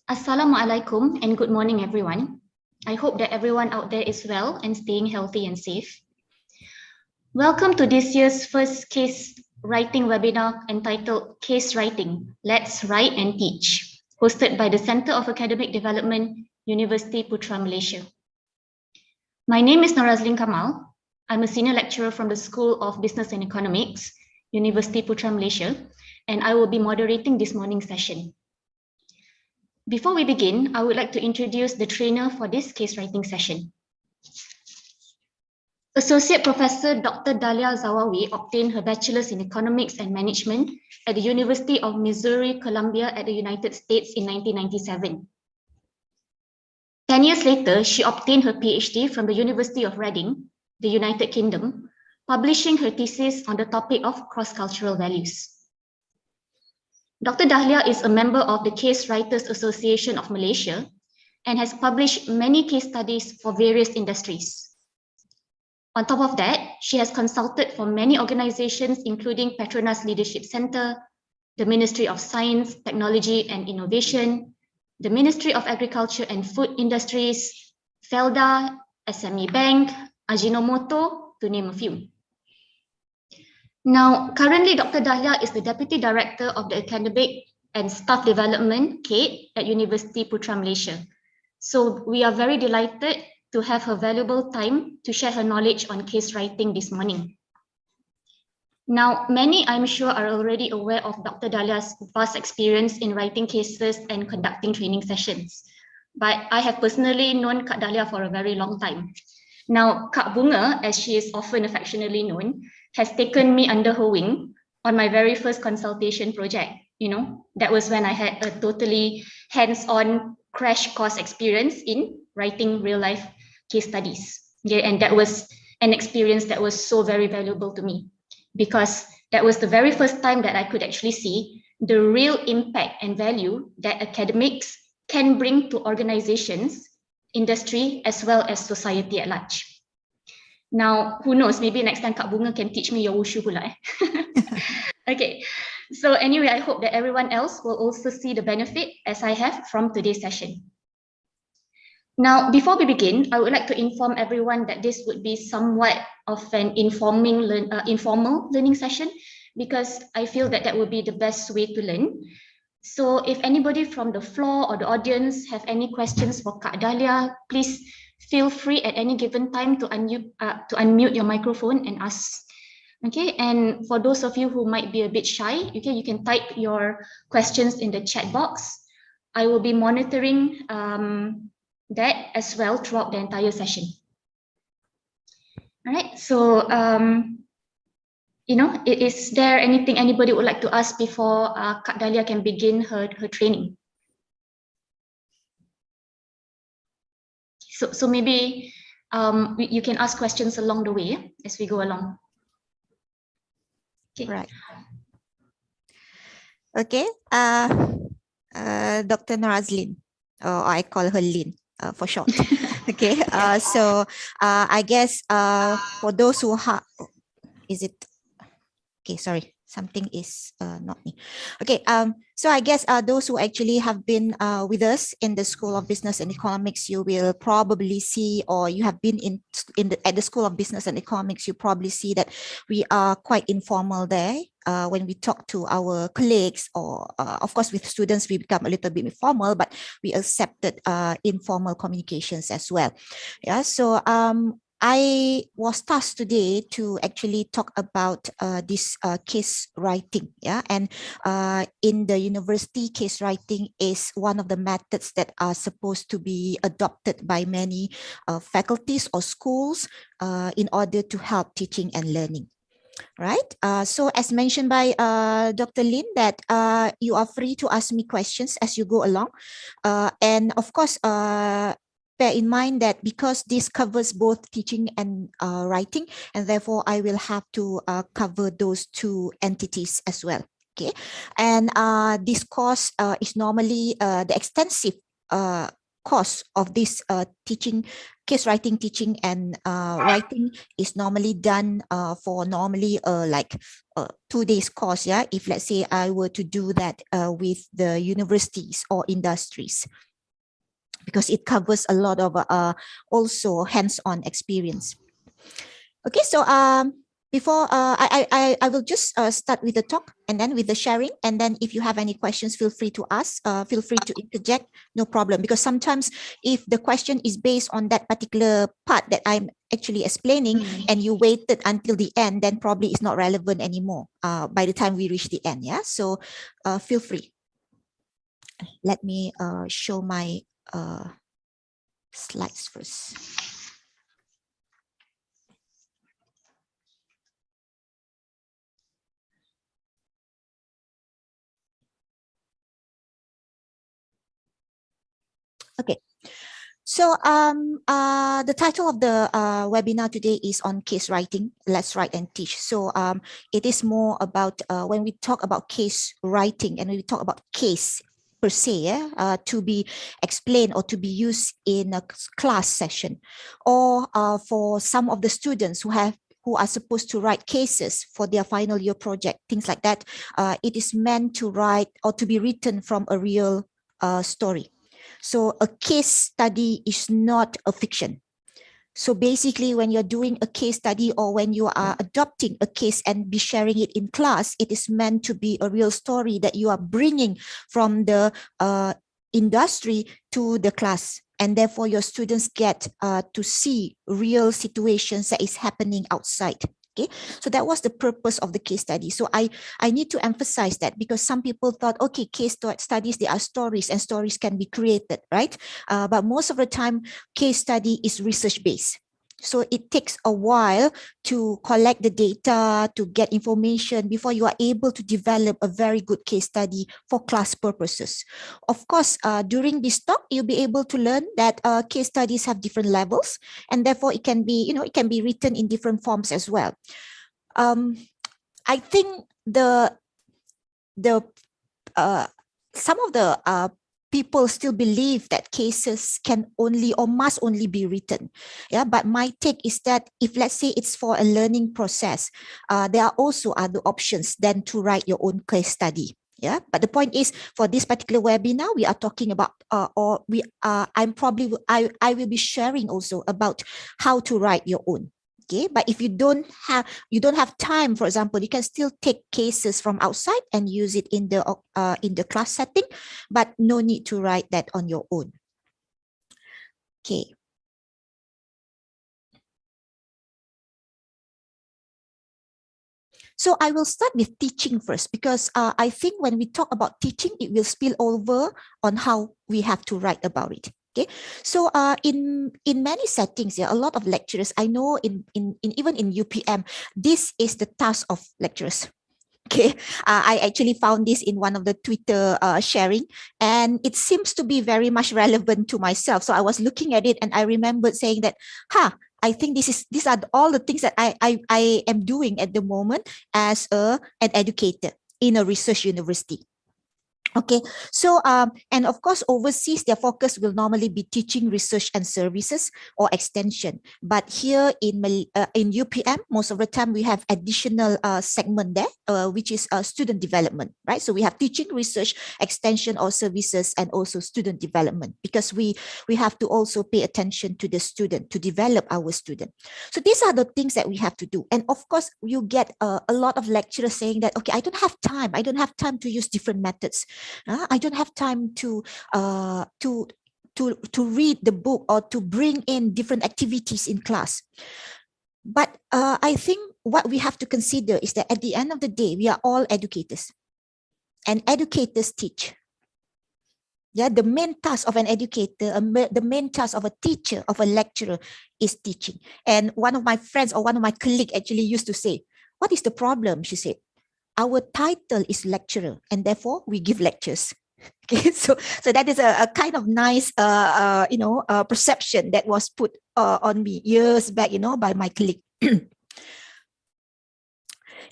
Assalamualaikum and good morning, everyone. I hope that everyone out there is well and staying healthy and safe. Welcome to this year's first case writing webinar entitled Case Writing, Let's Write and Teach, hosted by the Center of Academic Development, University Putra Malaysia. My name is Norazlin Kamal. I'm a senior lecturer from the School of Business and Economics, University Putra Malaysia, and I will be moderating this morning's session. Before we begin, I would like to introduce the trainer for this case writing session. Associate Professor Dr. Dalia Zawawi obtained her bachelor's in economics and management at the University of Missouri, Columbia at the United States in 1997. 10 years later, she obtained her PhD from the University of Reading, the United Kingdom, publishing her thesis on the topic of cross-cultural values. Dr. Dahlia is a member of the Case Writers Association of Malaysia and has published many case studies for various industries. On top of that, she has consulted for many organizations including Petronas Leadership Center, the Ministry of Science, Technology and Innovation, the Ministry of Agriculture and Food Industries, FELDA, SME Bank, Ajinomoto, to name a few. Now, currently, Dr. Dahlia is the Deputy Director of the Academic and Staff Development, CADe, at University Putra Malaysia. So we are very delighted to have her valuable time to share her knowledge on case writing this morning. Now, many, I'm sure, are already aware of Dr. Dahlia's vast experience in writing cases and conducting training sessions. But I have personally known Kak Dahlia for a very long time. Now, Kak Bunga, as she is often affectionately known, has taken me under her wing on my very first consultation project. That was when I had a totally hands-on crash course experience in writing real-life case studies. Okay, and that was an experience that was so very valuable to me because that was the very first time that I could actually see the real impact and value that academics can bring to organizations, industry, as well as society at large. Now, who knows, maybe next time Kak Bunga can teach me your wushu pula. Okay, so anyway, I hope that everyone else will also see the benefit as I have from today's session. Now, before we begin, I would like to inform everyone that this would be somewhat of an informal learning session because I feel that that would be the best way to learn. So if anybody from the floor or the audience have any questions for Kak Dahlia, please feel free at any given time to unmute your microphone and ask. Okay, and for those of you who might be a bit shy, you can type your questions in the chat box. I will be monitoring that as well throughout the entire session. All right, so is there anything anybody would like to ask before Kak Dahlia can begin her training? So maybe you can ask questions along the way as we go along. Okay. Right. Okay. Dr. Norazlin, or I call her Lin for short. Okay. So I guess for those who is it? Okay, sorry. Something is not me. Okay, so I guess those who actually have been with us in the School of Business and Economics, you will probably see, or you have been at the School of Business and Economics, you probably see that we are quite informal there. When we talk to our colleagues, or of course with students, we become a little bit formal, but we accepted informal communications as well. Yeah, so I was tasked today to actually talk about this case writing, yeah, and in the university, case writing is one of the methods that are supposed to be adopted by many faculties or schools in order to help teaching and learning. Right. So as mentioned by Dr. Lin, that you are free to ask me questions as you go along, and of course, bear in mind that because this covers both teaching and writing, and therefore I will have to cover those two entities as well. Okay, and this course is normally the extensive course of this teaching, case writing, teaching, and writing is normally done for normally like 2 days course. Yeah, if let's say I were to do that with the universities or industries, because it covers a lot of also hands-on experience. Okay, so before I will just start with the talk and then with the sharing, and then if you have any questions, feel free to ask, feel free to interject, no problem, because sometimes if the question is based on that particular part that I'm actually explaining and you waited until the end, then probably it's not relevant anymore by the time we reach the end. Yeah, so feel free. Let me show my slides first. Okay. So the title of the webinar today is on case writing. Let's write and teach. So it is more about when we talk about case writing and when we talk about case per se, to be explained or to be used in a class session, or for some of the students who are supposed to write cases for their final year project, things like that. It is meant to write or to be written from a real story. So a case study is not a fiction. So basically, when you're doing a case study or when you are adopting a case and be sharing it in class, it is meant to be a real story that you are bringing from the industry to the class. And therefore, your students get to see real situations that is happening outside. Okay, so that was the purpose of the case study. So I need to emphasize that, because some people thought, okay, case studies, they are stories and stories can be created, right? But most of the time, case study is research based. So it takes a while to collect the data, to get information before you are able to develop a very good case study for class purposes. Of course, during this talk, you'll be able to learn that case studies have different levels, and therefore it can be, it can be written in different forms as well. I think some of the people still believe that cases can only or must only be written. Yeah, but my take is that if let's say it's for a learning process, there are also other options than to write your own case study. Yeah, but the point is, for this particular webinar, we are talking about, I will be sharing also about how to write your own. Okay, but if you don't have time, for example, you can still take cases from outside and use it in the class setting, but no need to write that on your own. Okay. So I will start with teaching first, because I think when we talk about teaching, it will spill over on how we have to write about it. Okay, so in many settings, a lot of lecturers, I know even in UPM, this is the task of lecturers. Okay, I actually found this in one of the Twitter sharing, and it seems to be very much relevant to myself. So I was looking at it and I remembered saying that, I think these are all the things that I am doing at the moment as an educator in a research university. Okay, so and of course, overseas, their focus will normally be teaching, research, and services or extension. But here in UPM, most of the time we have additional segment there, which is student development, right? So we have teaching, research, extension, or services, and also student development, because we have to also pay attention to the student, to develop our student. So these are the things that we have to do. And of course, you get a lot of lecturers saying that, okay, I don't have time to use different methods. I don't have time to read the book or to bring in different activities in class. But I think what we have to consider is that at the end of the day, we are all educators, and educators teach. Yeah, the main task of an educator, the main task of a teacher, of a lecturer, is teaching. And one of my friends or one of my colleagues actually used to say, "What is the problem?" She said, "Our title is lecturer, and therefore we give lectures." Okay, so that is a kind of nice perception that was put on me years back, by my colleague.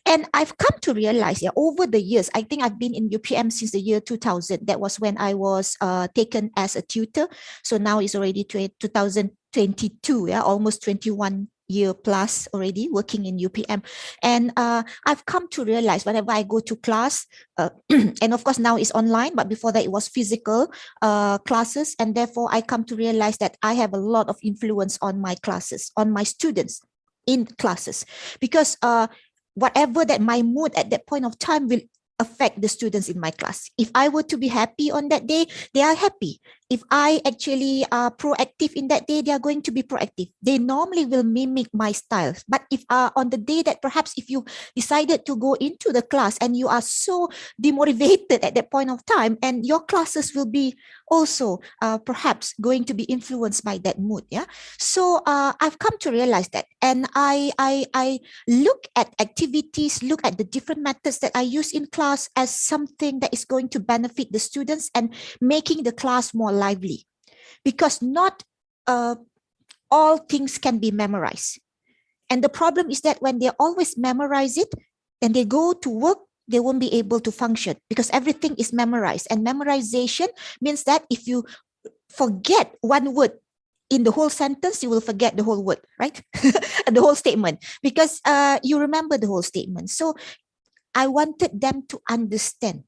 And I've come to realize, yeah, over the years, I think I've been in UPM since the year 2000. That was when I was taken as a tutor. So now it's already 2022, yeah, almost 21 year plus already working in UPM. And I've come to realize whenever I go to class, and of course now it's online, but before that it was physical classes. And therefore I come to realize that I have a lot of influence on my classes, on my students in classes, because whatever that my mood at that point of time will affect the students in my class. If I were to be happy on that day, they are happy. If I actually are proactive in that day, they are going to be proactive. They normally will mimic my style. But if on the day that perhaps if you decided to go into the class and you are so demotivated at that point of time, and your classes will be also perhaps going to be influenced by that mood. Yeah. So I've come to realize that, and I look at activities, look at the different methods that I use in class as something that is going to benefit the students and making the class more lively, because not all things can be memorized. And the problem is that when they always memorize it, then they go to work, they won't be able to function because everything is memorized. And memorization means that if you forget one word in the whole sentence, you will forget the whole word, right? The whole statement, because you remember the whole statement. So I wanted them to understand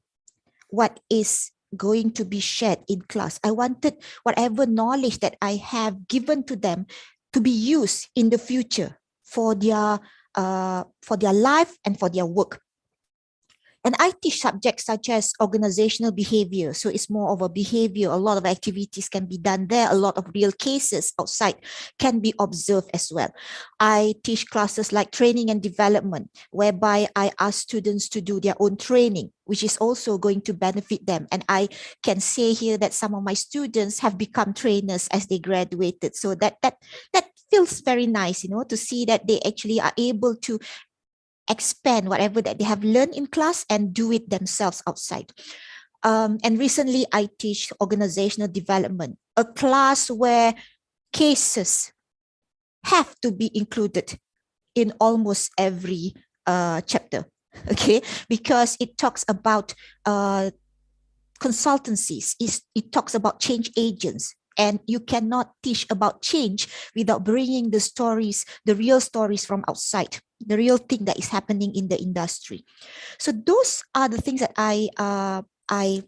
what is going to be shared in class. I wanted whatever knowledge that I have given to them to be used in the future for their life and for their work. And I teach subjects such as organizational behavior. So it's more of a behavior. A lot of activities can be done there. A lot of real cases outside can be observed as well. I teach classes like training and development, whereby I ask students to do their own training, which is also going to benefit them. And I can say here that some of my students have become trainers as they graduated. So that feels very nice, to see that they actually are able to expand whatever that they have learned in class and do it themselves outside. And recently I teach organizational development, a class where cases have to be included in almost every chapter, okay? Because it talks about consultancies, it talks about change agents. And you cannot teach about change without bringing the stories, the real stories from outside, the real thing that is happening in the industry. So those are the things that I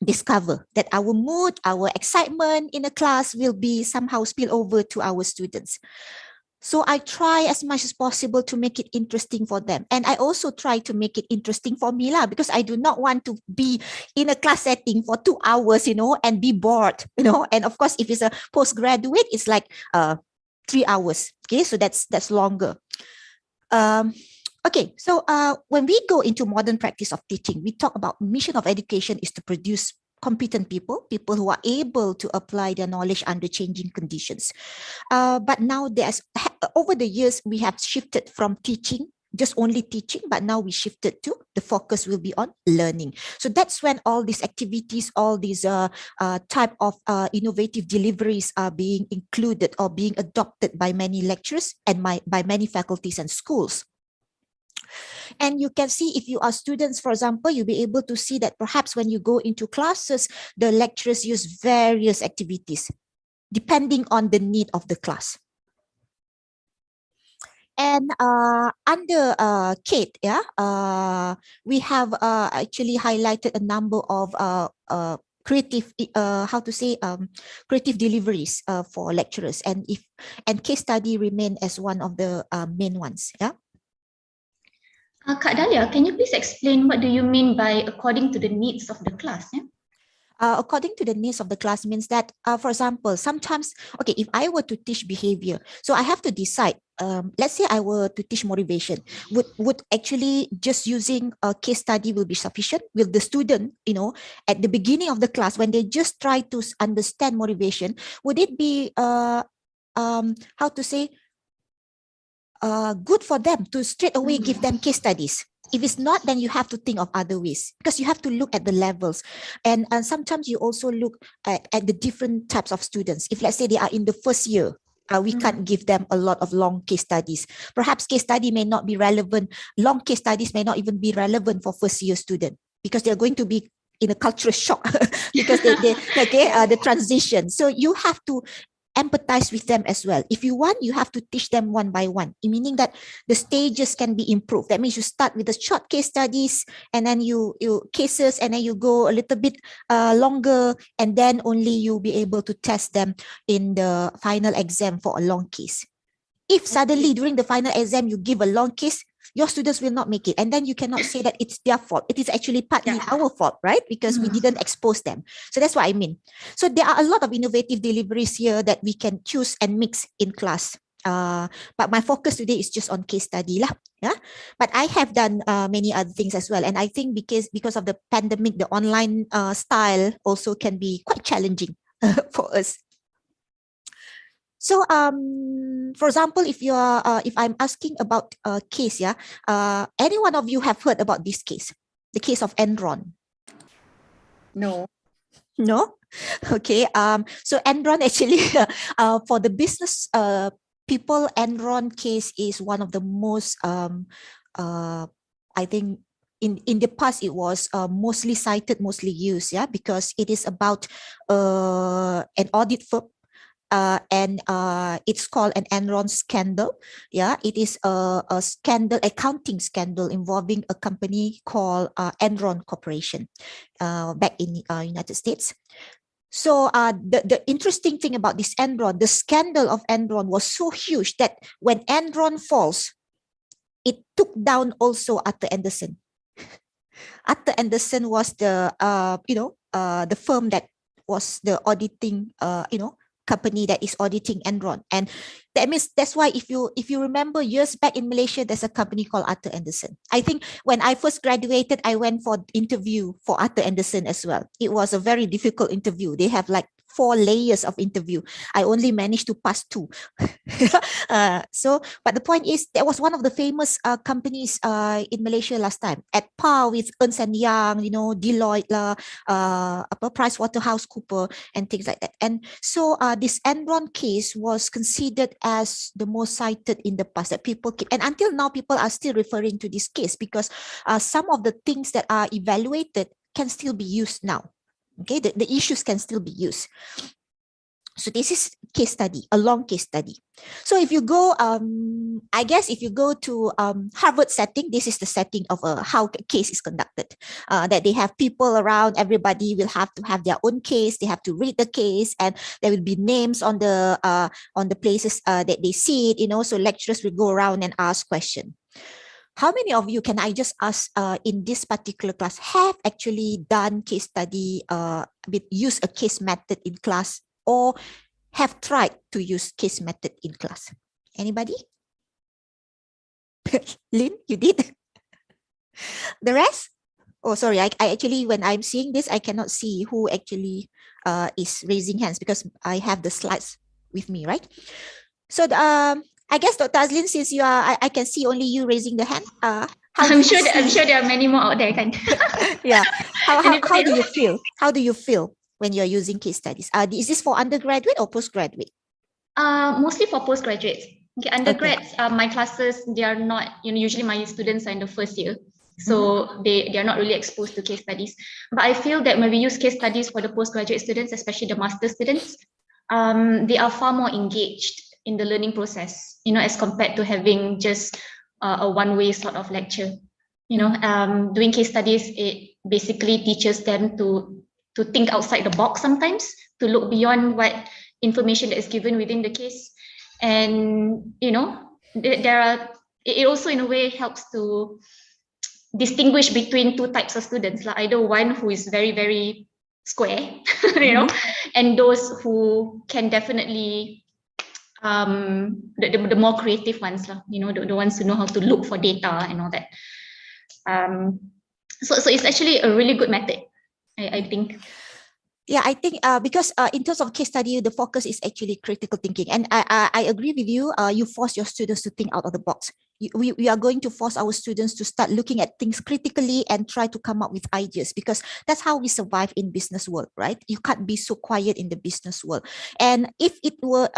discover, that our mood, our excitement in a class will be somehow spill over to our students. So I try as much as possible to make it interesting for them. And I also try to make it interesting for me, because I do not want to be in a class setting for 2 hours, and be bored, And of course, if it's a postgraduate, it's like 3 hours. Okay, so that's longer. Okay, so when we go into modern practice of teaching, we talk about mission of education is to produce competent people who are able to apply their knowledge under changing conditions. But now over the years, we have shifted from teaching, just only teaching, but now we shifted to the focus will be on learning. So that's when all these activities, all these type of innovative deliveries are being included or being adopted by many lecturers and by many faculties and schools. And you can see, if you are students, for example, you'll be able to see that perhaps when you go into classes, the lecturers use various activities depending on the need of the class. And under CADe, we have actually highlighted a number of creative, creative deliveries for lecturers, and case study remain as one of the main ones. Yeah. Kak Dahlia, can you please explain what do you mean by according to the needs of the class? Yeah? According to the needs of the class means that, for example, sometimes, okay, if I were to teach behavior, so I have to decide, let's say I were to teach motivation, would actually just using a case study will be sufficient? Will the student, at the beginning of the class, when they just try to understand motivation, would it be, good for them to straight away give them case studies? If it's not, then you have to think of other ways, because you have to look at the levels. And sometimes you also look at the different types of students. If let's say they are in the first year, We can't give them a lot of long case studies. Perhaps case study may not be relevant. Long case studies may not even be relevant for first year student because they're going to be in a cultural shock because the transition. So you have to empathize with them as well. If you want, you have to teach them one by one, meaning that the stages can be improved. That means you start with the short case studies and then you cases, and then you go a little bit longer, and then only you'll be able to test them in the final exam for a long case. If suddenly during the final exam you give a long case, your students will not make it. And then you cannot say that it's their fault. It is actually partly our fault, right? Because we didn't expose them. So that's what I mean. So there are a lot of innovative deliveries here that we can choose and mix in class. But my focus today is just on case study lah. Yeah. But I have done many other things as well. And I think because of the pandemic, the online style also can be quite challenging for us. So, for example, if I'm asking about a case, any one of you have heard about this case, the case of Enron? No. No? Okay. So Enron actually, for the business people, Enron case is one of the most, I think, in the past, it was mostly cited, mostly used, because it is about an audit firm. And it's called an Enron scandal. Yeah, it is a scandal, accounting scandal involving a company called Enron Corporation back in United States. So the interesting thing about this Enron, the scandal of Enron was so huge that when Enron falls, it took down also Arthur Andersen. Arthur Andersen was the the firm that was the auditing company that is auditing Enron. And that means that's why if you remember years back in Malaysia, there's a company called Arthur Andersen. I think when I first graduated, I went for interview for Arthur Andersen as well. It was a very difficult interview. They have like 4 layers of interview. I only managed to pass 2. But the point is, that was one of the famous companies in Malaysia last time, at par with Ernst & Young, Deloitte, PricewaterhouseCoopers, and things like that. And so this Enron case was considered as the most cited in the past that people keep. And until now, people are still referring to this case because some of the things that are evaluated can still be used now. Okay, the issues can still be used. So this is case study, a long case study. So if you go, I guess if you go to Harvard setting, this is the setting of how a case is conducted. That they have people around, everybody will have to have their own case. They have to read the case, and there will be names on the places that they see it. So lecturers will go around and ask questions. How many of you, can I just ask, in this particular class, have actually done case study, use a case method in class, or have tried to use case method in class? Anybody? Lynn, you did? The rest? Oh, sorry. I actually, when I'm seeing this, I cannot see who actually is raising hands because I have the slides with me, right? So I guess Dr. Azlin, since you are, I can see only you raising the hand. I'm sure there are many more out there, kan? Yeah. How do you feel? How do you feel when you're using case studies? Is this for undergraduate or postgraduate? Mostly for postgraduates. Okay, undergrads, my classes, they are not, usually my students are in the first year. So they are not really exposed to case studies. But I feel that when we use case studies for the postgraduate students, especially the master students, they are far more engaged in the learning process, as compared to having just a one-way sort of lecture. Doing case studies, it basically teaches them to think outside the box sometimes, to look beyond what information that is given within the case. And, it also in a way helps to distinguish between 2 types of students, like either one who is very, very square, and those who can definitely the more creative ones, the ones who know how to look for data and all that. So it's actually a really good method, I think. Yeah, I think because in terms of case study, the focus is actually critical thinking. And I agree with you. You force your students to think out of the box. we are going to force our students to start looking at things critically and try to come up with ideas, because that's how we survive in business world, right? You can't be so quiet in the business world. And if it were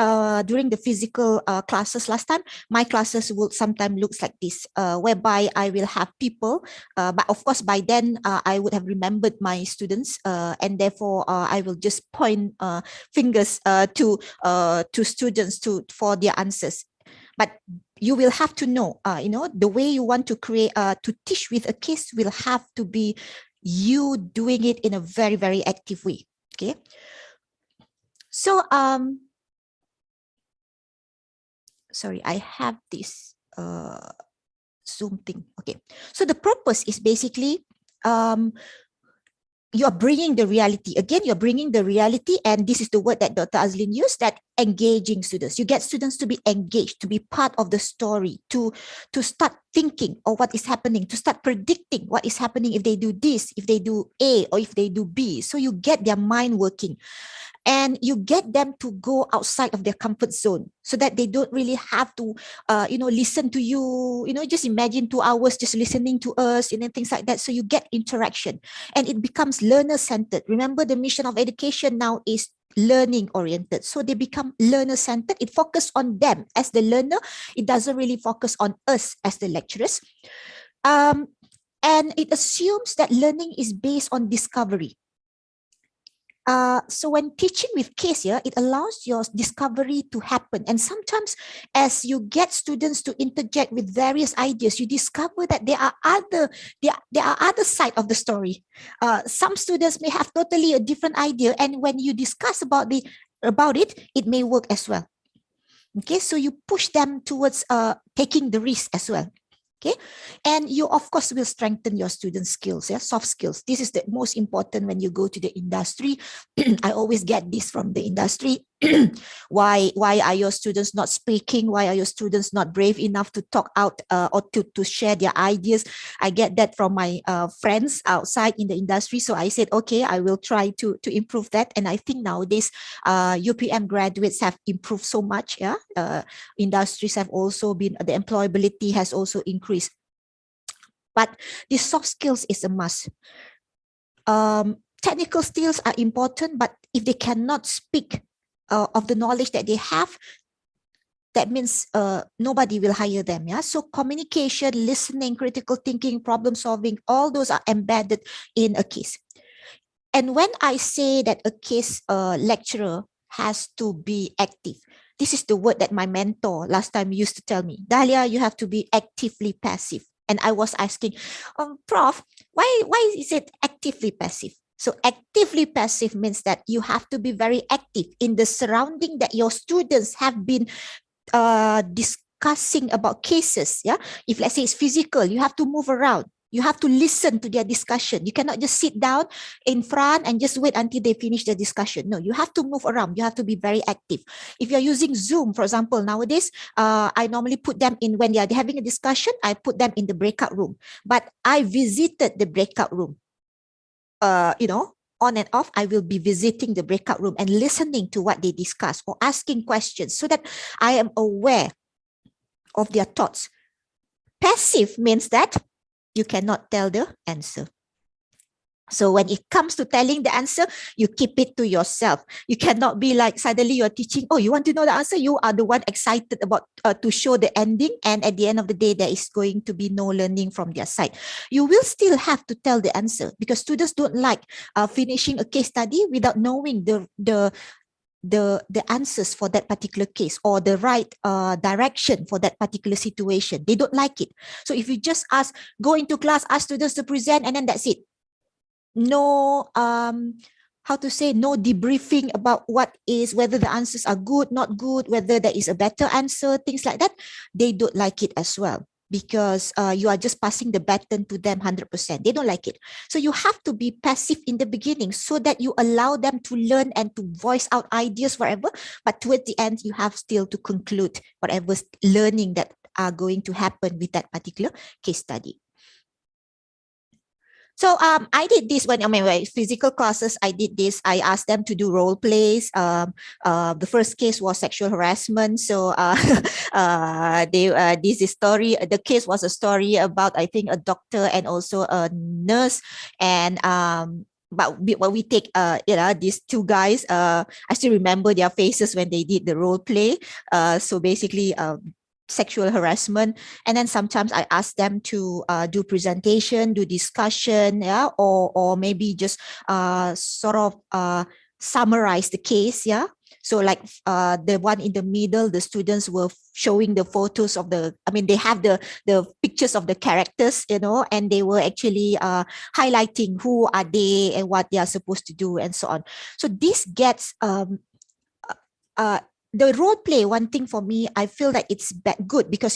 during the physical classes last time, my classes would sometimes looks like this, whereby I will have people, but of course by then I would have remembered my students, and therefore I will just point fingers to students for their answers. But you will have to know, the way you want to create, to teach with a case will have to be you doing it in a very, very active way. Okay. So, sorry, I have this Zoom thing. Okay. So the purpose is basically, you're bringing the reality. Again, you're bringing the reality, and this is the word that Dr. Azlin used, that engaging students. You get students to be engaged, to be part of the story, to start thinking of what is happening, to start predicting what is happening if they do this, if they do A, or if they do B. So you get their mind working. And you get them to go outside of their comfort zone, so that they don't really have to, listen to you, just imagine 2 hours just listening to us, things like that. So you get interaction, and it becomes learner-centered. Remember, the mission of education now is learning oriented. So they become learner-centered. It focuses on them as the learner. It doesn't really focus on us as the lecturers. And it assumes that learning is based on discovery. So when teaching with case here, it allows your discovery to happen. And sometimes as you get students to interject with various ideas, you discover that there are other side of the story. Some students may have totally a different idea. And when you discuss about it, it may work as well. Okay, so you push them towards taking the risk as well. Okay, and you of course will strengthen your student skills, soft skills. This is the most important when you go to the industry. I always get this from the industry. Why are your students not speaking? Why are your students not brave enough to talk out or to share their ideas? I get that from my friends outside in the industry. So I said, okay, I will try to improve that. And I think nowadays UPM graduates have improved so much. Industries have also been, the employability has also increased. But the soft skills is a must. Technical skills are important, but if they cannot speak of the knowledge that they have, that means nobody will hire them. So communication, listening, critical thinking, problem solving, all those are embedded in a case. And when I say that a case lecturer has to be active, this is the word that my mentor last time used to tell me. Dahlia, you have to be actively passive. And I was asking, Prof, why is it actively passive? So actively passive means that you have to be very active in the surrounding that your students have been discussing about cases. If let's say it's physical, you have to move around. You have to listen to their discussion. You cannot just sit down in front and just wait until they finish the discussion. No, you have to move around. You have to be very active. If you're using Zoom, for example, nowadays, I normally put them in, when they are having a discussion, I put them in the breakout room. But I visited the breakout room. On and off, I will be visiting the breakout room and listening to what they discuss or asking questions so that I am aware of their thoughts. Passive means that you cannot tell the answer. So when it comes to telling the answer, you keep it to yourself. You cannot be like suddenly you're teaching, oh, you want to know the answer? You are the one excited about to show the ending. And at the end of the day, there is going to be no learning from their side. You will still have to tell the answer because students don't like finishing a case study without knowing the answers for that particular case or the right direction for that particular situation. They don't like it. So if you just go into class, ask students to present, and then that's it. No, no debriefing about whether the answers are good, not good, whether there is a better answer, things like that. They don't like it as well. Because you are just passing the baton to them 100%. They don't like it. So you have to be passive in the beginning so that you allow them to learn and to voice out ideas forever. But towards the end, you have still to conclude whatever learning that are going to happen with that particular case study. So I did this when physical classes. I did this. I asked them to do role plays. The first case was sexual harassment. So this is story. The case was a story about, I think, a doctor and also a nurse, and but we take these two guys. I still remember their faces when they did the role play. So basically sexual harassment, and then sometimes I ask them to do presentation, do discussion, yeah, or maybe just sort of summarize the case, yeah. So like the one in the middle, the students were showing the photos of they have the pictures of the characters, and they were actually highlighting who are they and what they are supposed to do and so on. So this gets the role play. One thing for me, I feel that it's good because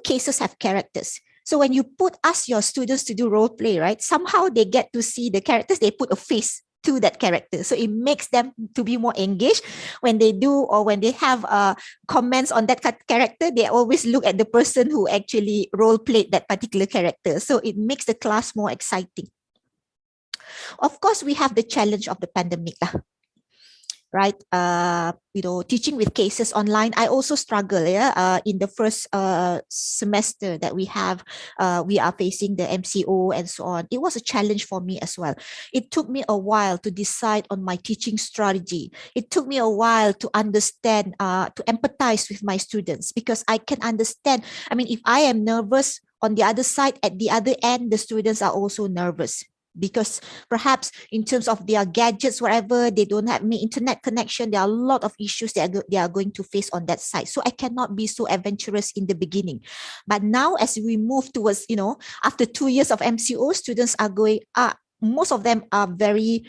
cases have characters. So when you ask your students to do role play, right, somehow they get to see the characters. They put a face to that character, so it makes them to be more engaged when they do, or when they have comments on that character. They always look at the person who actually role played that particular character. So it makes the class more exciting. Of course, we have the challenge of the pandemic, right? Teaching with cases online, I also struggle. In the first semester that we are facing the MCO and so on. It was a challenge for me as well. It took me a while to decide on my teaching strategy. It took me a while to understand, to empathize with my students, because I can understand. If I am nervous, on the other side, at the other end, the students are also nervous, because perhaps in terms of their gadgets, whatever, they don't have internet connection. There are a lot of issues they are going to face on that side. So I cannot be so adventurous in the beginning. But now, as we move towards, after 2 years of MCO, students are most of them are very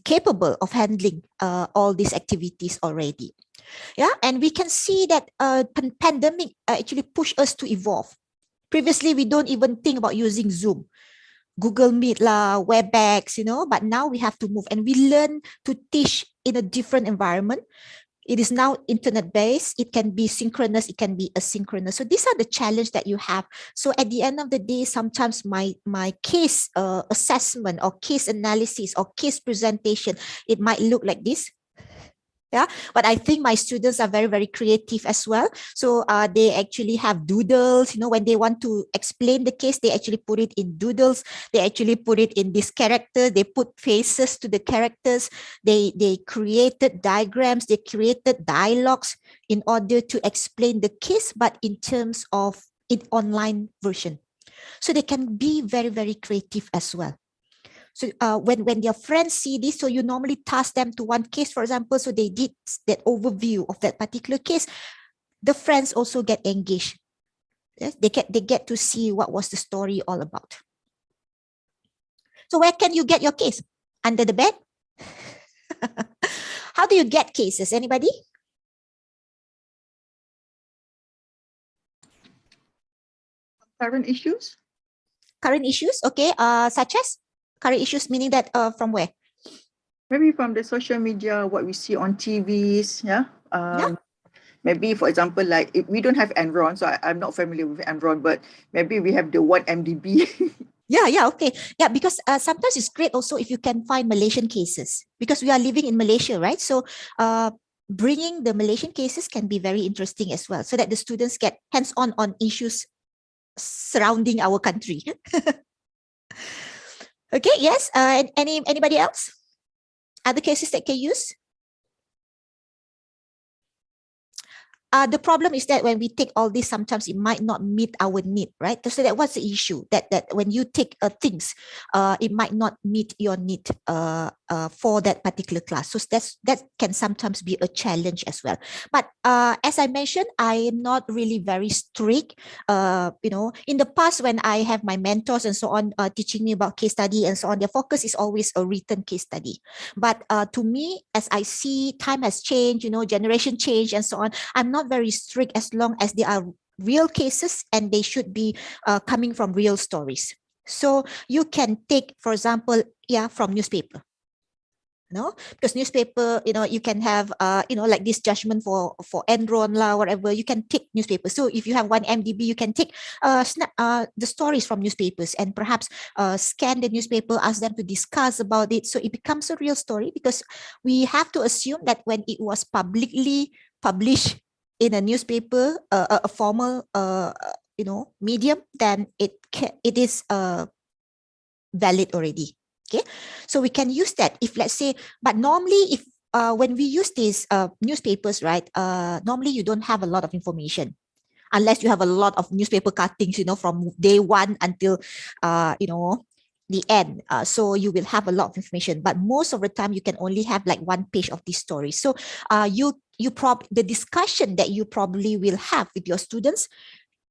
capable of handling all these activities already. Yeah, and we can see that pandemic actually pushed us to evolve. Previously, we don't even think about using Zoom, Google Meet lah, WebEx, but now we have to move, and we learn to teach in a different environment. It is now internet-based. It can be synchronous. It can be asynchronous. So these are the challenge that you have. So at the end of the day, sometimes my case assessment or case analysis or case presentation, it might look like this. Yeah, but I think my students are very, very creative as well. So they actually have doodles. When they want to explain the case, they actually put it in doodles. They actually put it in this character. They put faces to the characters. They created diagrams. They created dialogues in order to explain the case, but in terms of an online version. So they can be very, very creative as well. So when your friends see this, so you normally task them to one case, for example, so they did that overview of that particular case. The friends also get engaged. Yes? They get to see what was the story all about. So where can you get your case? Under the bed? How do you get cases? Anybody? Current issues? Current issues, okay. Such as? Current issues meaning that from where? Maybe from the social media, what we see on TVs, yeah? Maybe, for example, like if we don't have Enron, so I'm not familiar with Enron, but maybe we have the 1MDB. Yeah, okay. Yeah, because sometimes it's great also if you can find Malaysian cases, because we are living in Malaysia, right? So bringing the Malaysian cases can be very interesting as well, so that the students get hands-on on issues surrounding our country. Okay, yes. Anybody else? Other cases that can use? The problem is that when we take all this, sometimes it might not meet our need, right? So that what's the issue? That when you take things, it might not meet your need for that particular class. So that can sometimes be a challenge as well. But as I mentioned, I am not really very strict. In the past, when I have my mentors and so on teaching me about case study and so on, their focus is always a written case study. But to me, as I see time has changed, generation change and so on, I'm not very strict as long as they are real cases and they should be coming from real stories. So you can take, for example, from newspaper. No, because newspaper, you can have, like this judgment for Enron lah, whatever. You can take newspapers. So if you have one MDB, you can take the stories from newspapers and perhaps scan the newspaper, ask them to discuss about it. So it becomes a real story, because we have to assume that when it was publicly published in a newspaper, a formal, medium, then it is valid already. Okay, so we can use that if, let's say, but normally if when we use these newspapers, right, normally you don't have a lot of information unless you have a lot of newspaper cuttings, from day one until the end. So you will have a lot of information, but most of the time you can only have like one page of this story. So the discussion that you probably will have with your students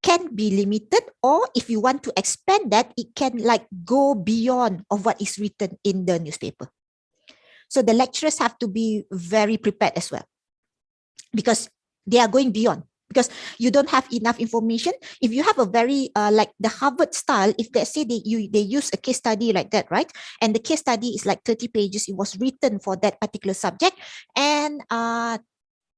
can be limited, or if you want to expand that, it can like go beyond of what is written in the newspaper. So the lecturers have to be very prepared as well, because they are going beyond, because you don't have enough information. If you have a very like the Harvard style, if let's say they use a case study like that, right, and the case study is like 30 pages, it was written for that particular subject, and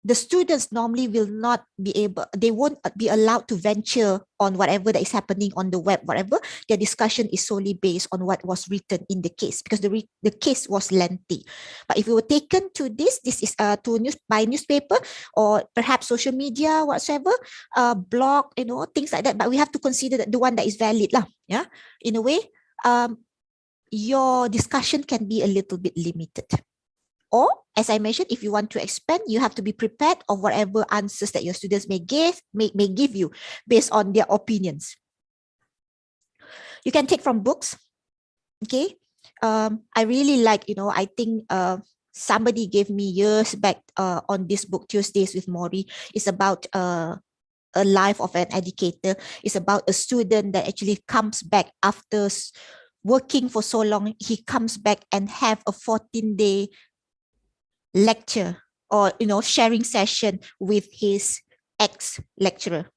the students normally they won't be allowed to venture on whatever that is happening on the web, whatever. Their discussion is solely based on what was written in the case, because the case was lengthy. But if you were taken to this is by newspaper or perhaps social media, whatsoever, blog, things like that. But we have to consider that the one that is valid lah. Yeah, in a way, your discussion can be a little bit limited. Or, as I mentioned, if you want to expand, you have to be prepared of whatever answers that your students may give you based on their opinions. You can take from books. Okay. I really like, I think somebody gave me years back on this book, Tuesdays with Maury. It's about a life of an educator. It's about a student that actually comes back after working for so long. He comes back and have a 14-day lecture or sharing session with his ex-lecturer.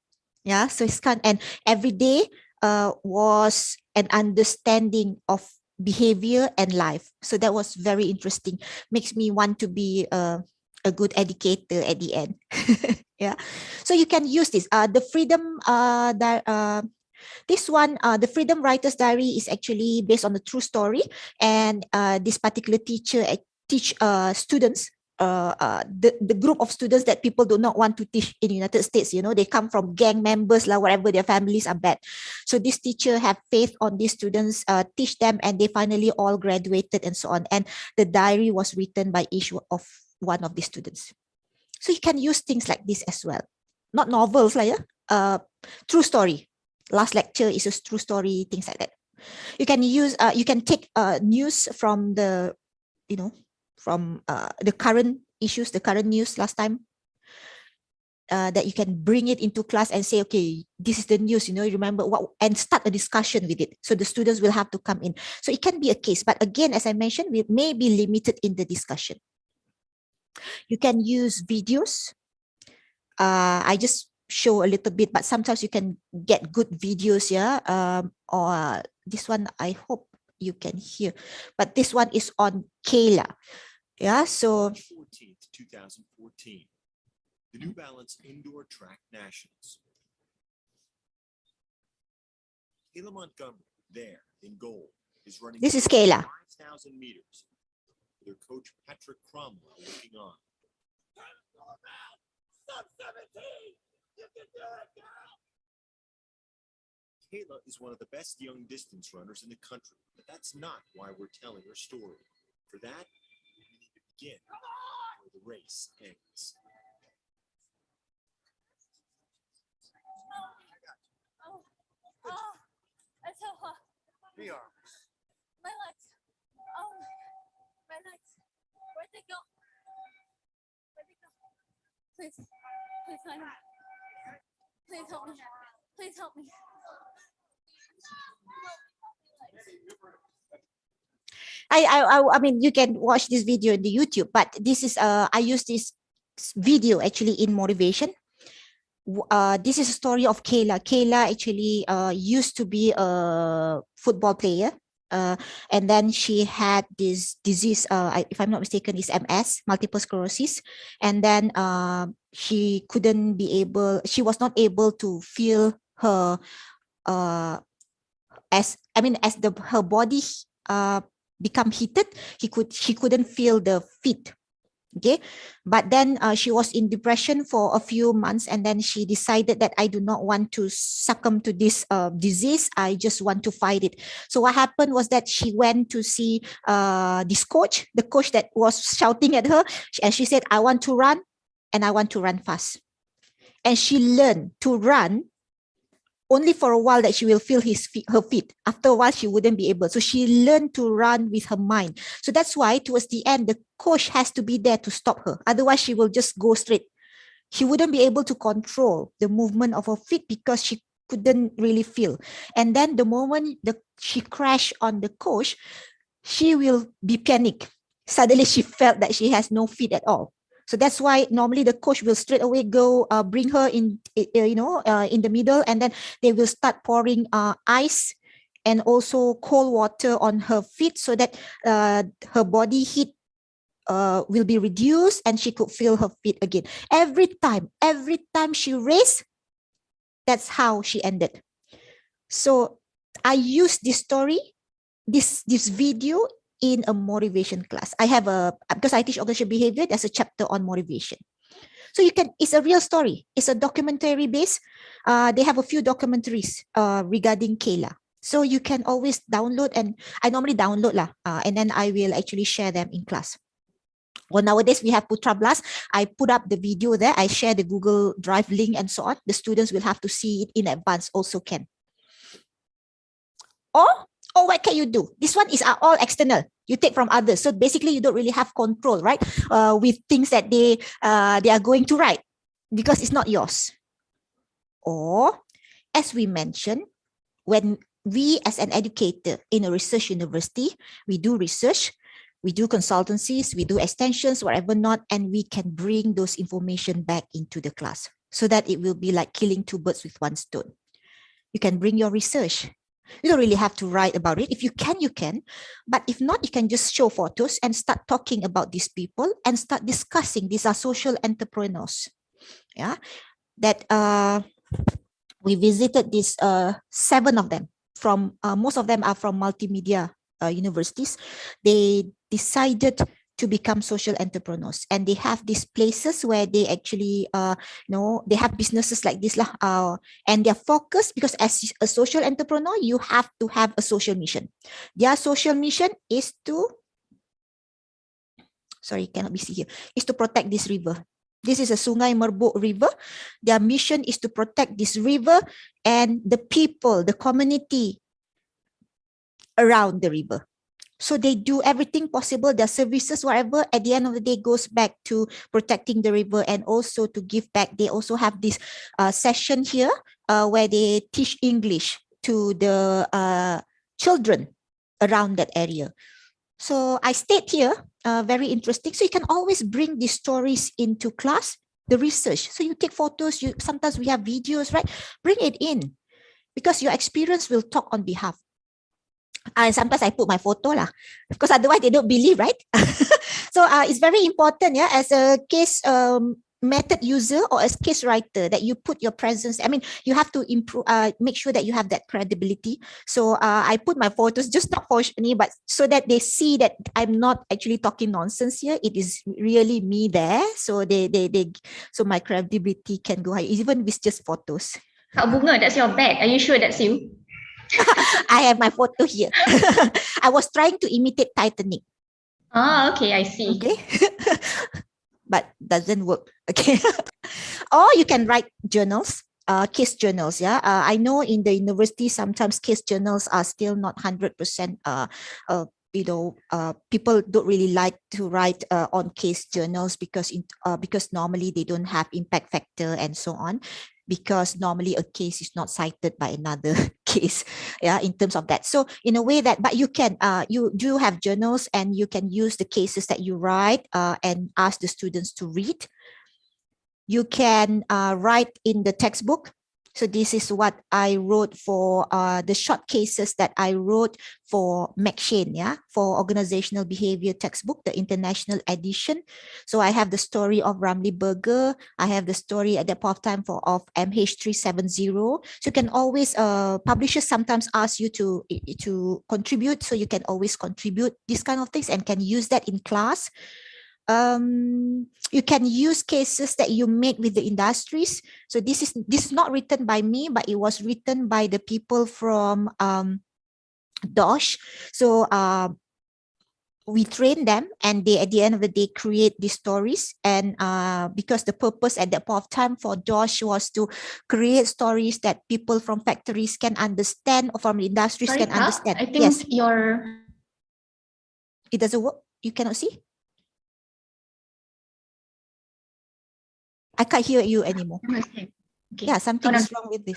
Yeah, so it's and every day was an understanding of behavior and life. So that was very interesting. Makes me want to be a good educator at the end. Yeah, so you can use this. The freedom this one, the Freedom Writer's Diary, is actually based on a true story, and this particular teacher teach students, the group of students that people do not want to teach in the United States. They come from gang members, whatever, their families are bad. So this teacher have faith on these students, teach them, and they finally all graduated and so on. And the diary was written by each of one of the students. So you can use things like this as well. Not novels, true story. Last lecture is a true story, things like that. You can use, you can take news from the, from the current issues, the current news last time, that you can bring it into class and say, okay, this is the news, remember what, and start a discussion with it. So the students will have to come in. So it can be a case, but again, as I mentioned, we may be limited in the discussion. You can use videos. I just show a little bit, but sometimes you can get good videos, or this one, I hope you can hear, but this one is on CADe-Lead. Yeah, so 14th, 2014, the New Balance Indoor Track Nationals. Kayla Montgomery, there in gold, is running. This is Kayla. 5,000 meters. Their coach Patrick Cromwell looking on. Sub-17, you can do it, girl. Kayla is one of the best young distance runners in the country, but that's not why we're telling her story. For that, we need to begin where the race ends. It's so hot. We are. My legs. Oh, my legs. Where'd they go? Where'd they go? Please, please find me. Please help me. Please help me. I mean, you can watch this video in the YouTube, but this is I use this video actually in motivation. This is a story of Kayla. Kayla actually used to be a football player. And then she had this disease, if I'm not mistaken, is MS, multiple sclerosis. And then she was not able to feel her, as her body become heated, she couldn't feel the feet. Okay, but then she was in depression for a few months, and then she decided that I do not want to succumb to this disease. I just want to fight it. So what happened was that she went to see this coach, the coach that was shouting at her, and she said, I want to run, and I want to run fast. And she learned to run only for a while, that she will feel her feet. After a while, she wouldn't be able. So she learned to run with her mind. So that's why towards the end, the coach has to be there to stop her. Otherwise, she will just go straight. She wouldn't be able to control the movement of her feet because she couldn't really feel. And then the moment she crashed on the coach, she will be panicked. Suddenly, she felt that she has no feet at all. So that's why normally the coach will straight away go bring her in, in the middle, and then they will start pouring ice and also cold water on her feet so that her body heat will be reduced and she could feel her feet again. Every time she raised, that's how she ended. So I use this story, this video in a motivation class. I have because I teach organizational behavior, there's a chapter on motivation. So it's a real story. It's a documentary base. They have a few documentaries regarding CADe-Lead. So you can always download, and I normally download and then I will actually share them in class. Well, nowadays we have Putra Blast. I put up the video there. I share the Google Drive link and so on. The students will have to see it in advance also can. Or what can you do? This one is all external. You take from others. So basically, you don't really have control, right? With things that they are going to write because it's not yours. Or, as we mentioned, when we as an educator in a research university, we do research, we do consultancies, we do extensions, whatever not, and we can bring those information back into the class so that it will be like killing two birds with one stone. You can bring your research. You don't really have to write about it. If you can, you can. But if not, you can just show photos and start talking about these people and start discussing. These are social entrepreneurs. Yeah, that we visited these 7 of them. From most of them are from multimedia universities. They decided to become social entrepreneurs, and they have these places where they actually they have businesses like this and they're focused, because as a social entrepreneur you have to have a social mission. Their social mission is to is to protect this river. This is a Sungai Merbuk River. Their mission is to protect this river and the people, the community around the river. So they do everything possible, their services, whatever, at the end of the day goes back to protecting the river and also to give back. They also have this session here where they teach English to the children around that area. So I stayed here, very interesting. So you can always bring these stories into class, the research. So you take photos, sometimes we have videos, right? Bring it in because your experience will talk on behalf. And sometimes I put my photo because otherwise they don't believe, right? So it's very important, as a case method user or as case writer, that you put your presence. I mean, you have to improve, make sure that you have that credibility. So I put my photos, just not for me, but so that they see that I'm not actually talking nonsense here. It is really me there. So so my credibility can go high, even with just photos. Kak Bunga, that's your bag. Are you sure that's you? I have my photo here. I was trying to imitate Titanic. Okay, I see. Okay. But doesn't work. Okay. Or you can write journals, case journals. Yeah. I know in the university, sometimes case journals are still not 100%, people don't really like to write on case journals because normally they don't have impact factor and so on, because normally a case is not cited by another case, in terms of that. So in a way that, but you can, you do have journals and you can use the cases that you write and ask the students to read. You can write in the textbook. So this is what I wrote for the short cases that I wrote for McShane, yeah, for organizational behavior textbook, the international edition. So I have the story of Ramly Burger. I have the story at that point of time of MH370. So you can always, publishers sometimes ask you to contribute. So you can always contribute these kind of things and can use that in class. You can use cases that you make with the industries. So this is not written by me, but it was written by the people from Dosh. So we train them, and they at the end of the day create these stories. And because the purpose at that point of time for Dosh was to create stories that people from factories can understand, or from industries Sorry, can Kak, understand. I think Yes, your it doesn't work. You cannot see. I can't hear you anymore. okay. Yeah, something Hold on. is wrong with this.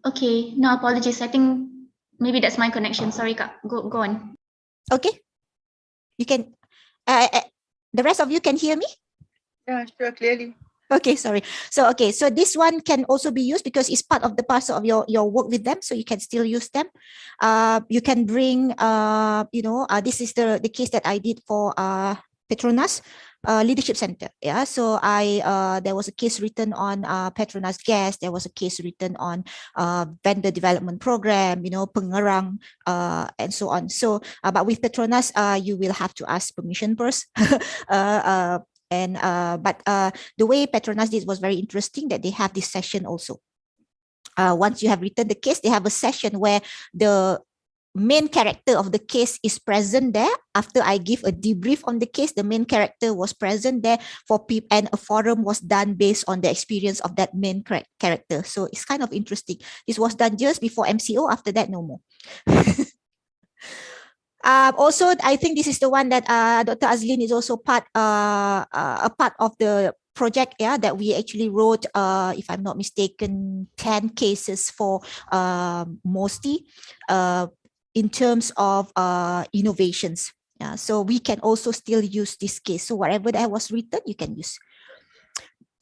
Okay, no apologies. I think maybe that's my connection. Sorry, Kak. Go on. Okay, you can. The rest of you can hear me. Yeah, sure, clearly. Okay, sorry. So okay, so this one can also be used because it's part of the parcel of your work with them, so you can still use them. You can bring this is the case that I did for Petronas Leadership Center. Yeah, so there was a case written on Petronas gas. There was a case written on vendor development program, pengerang, and so on. So, but with Petronas, you will have to ask permission first. But the way Petronas did was very interesting, that they have this session also. Once you have written the case, they have a session where the main character of the case is present there. After I give a debrief on the case, the main character was present there for people, and a forum was done based on the experience of that main character. So it's kind of interesting. This was done just before MCO. After that, no more. Also, I think this is the one that Dr. Azlin is also a part of the project, yeah, that we actually wrote, if I'm not mistaken, 10 cases for MOSTI in terms of innovations. Yeah, so we can also still use this case. So whatever that was written, you can use.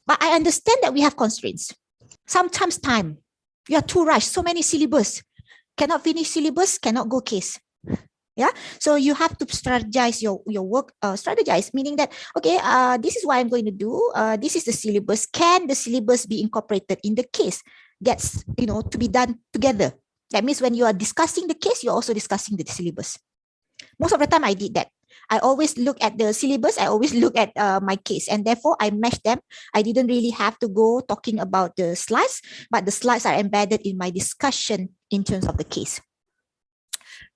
But I understand that we have constraints. Sometimes time. You are too rushed. So many syllabus. Cannot finish syllabus, cannot go case. Yeah, so you have to strategize your work. Strategize meaning that, okay, this is what I'm going to do. This is the syllabus. Can the syllabus be incorporated in the case? That's to be done together. That means when you are discussing the case, you're also discussing the syllabus. Most of the time I did that. I always look at the syllabus. I always look at my case, and therefore I mesh them. I didn't really have to go talking about the slides, but the slides are embedded in my discussion in terms of the case.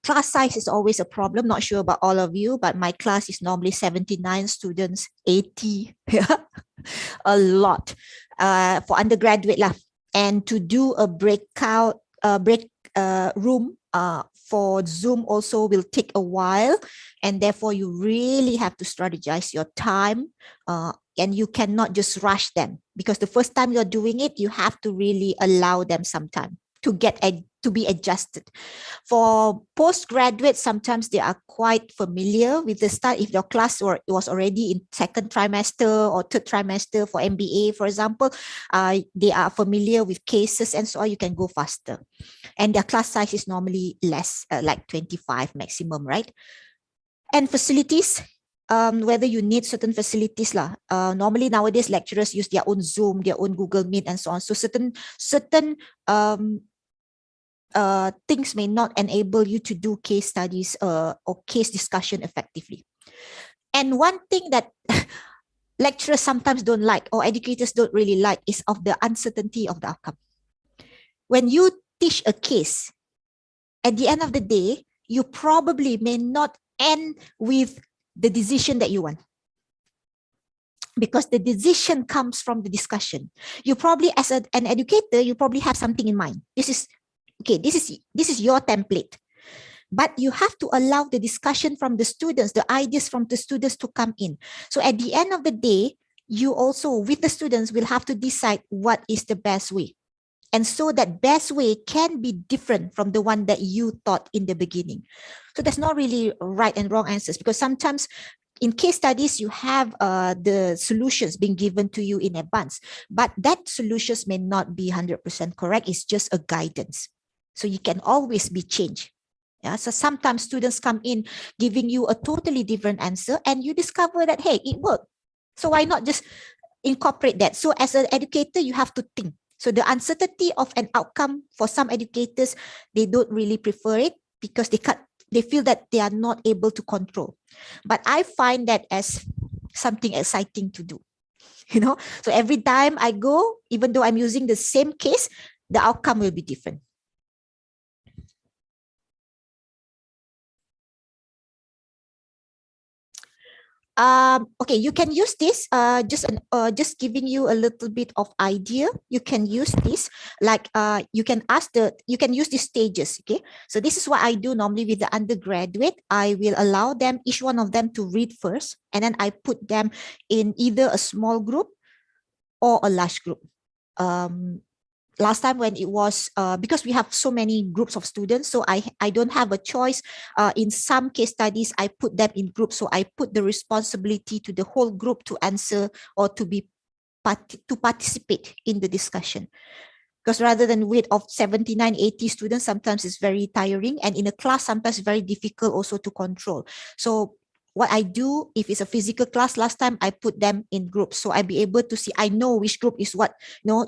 Class size is always a problem. Not sure about all of you, but my class is normally 79 students, 80, a lot for undergraduate lah. And to do a breakout room for Zoom also will take a while, and therefore you really have to strategize your time, and you cannot just rush them, because the first time you're doing it, you have to really allow them some time to be adjusted. For postgraduates, sometimes they are quite familiar with the start. If your class was already in second trimester or third trimester for MBA, for example, they are familiar with cases, and so on, you can go faster. And their class size is normally less, like 25 maximum, right? And facilities, whether you need certain facilities lah. Normally nowadays lecturers use their own Zoom, their own Google Meet, and so on. So certain things may not enable you to do case studies or case discussion effectively. And one thing that lecturers sometimes don't like, or educators don't really like, is of the uncertainty of the outcome. When you teach a case, at the end of the day, you probably may not end with the decision that you want, because the decision comes from the discussion. You probably, as an educator, you probably have something in mind. This is your template, but you have to allow the discussion from the students, the ideas from the students to come in. So at the end of the day, you also, with the students, will have to decide what is the best way. And so that best way can be different from the one that you thought in the beginning. So there's not really right and wrong answers, because sometimes in case studies, you have the solutions being given to you in advance, but that solutions may not be 100% correct. It's just a guidance. So you can always be changed. Yeah. So sometimes students come in giving you a totally different answer and you discover that, hey, it worked. So why not just incorporate that? So as an educator, you have to think. So the uncertainty of an outcome for some educators, they don't really prefer it because they feel that they are not able to control. But I find that as something exciting to do. So every time I go, even though I'm using the same case, the outcome will be different. Okay, you can use this, just giving you a little bit of idea. You can use this, like you can use these stages. Okay, so this is what I do normally with the undergraduate. I will allow them, each one of them, to read first, and then I put them in either a small group or a large group. Last time when it was, because we have so many groups of students, so I don't have a choice. In some case studies, I put them in groups. So I put the responsibility to the whole group to answer or to participate in the discussion. Because rather than wait of 79, 80 students, sometimes it's very tiring. And in a class, sometimes very difficult also to control. So what I do, if it's a physical class, last time I put them in groups, so I be able to see, I know which group is what,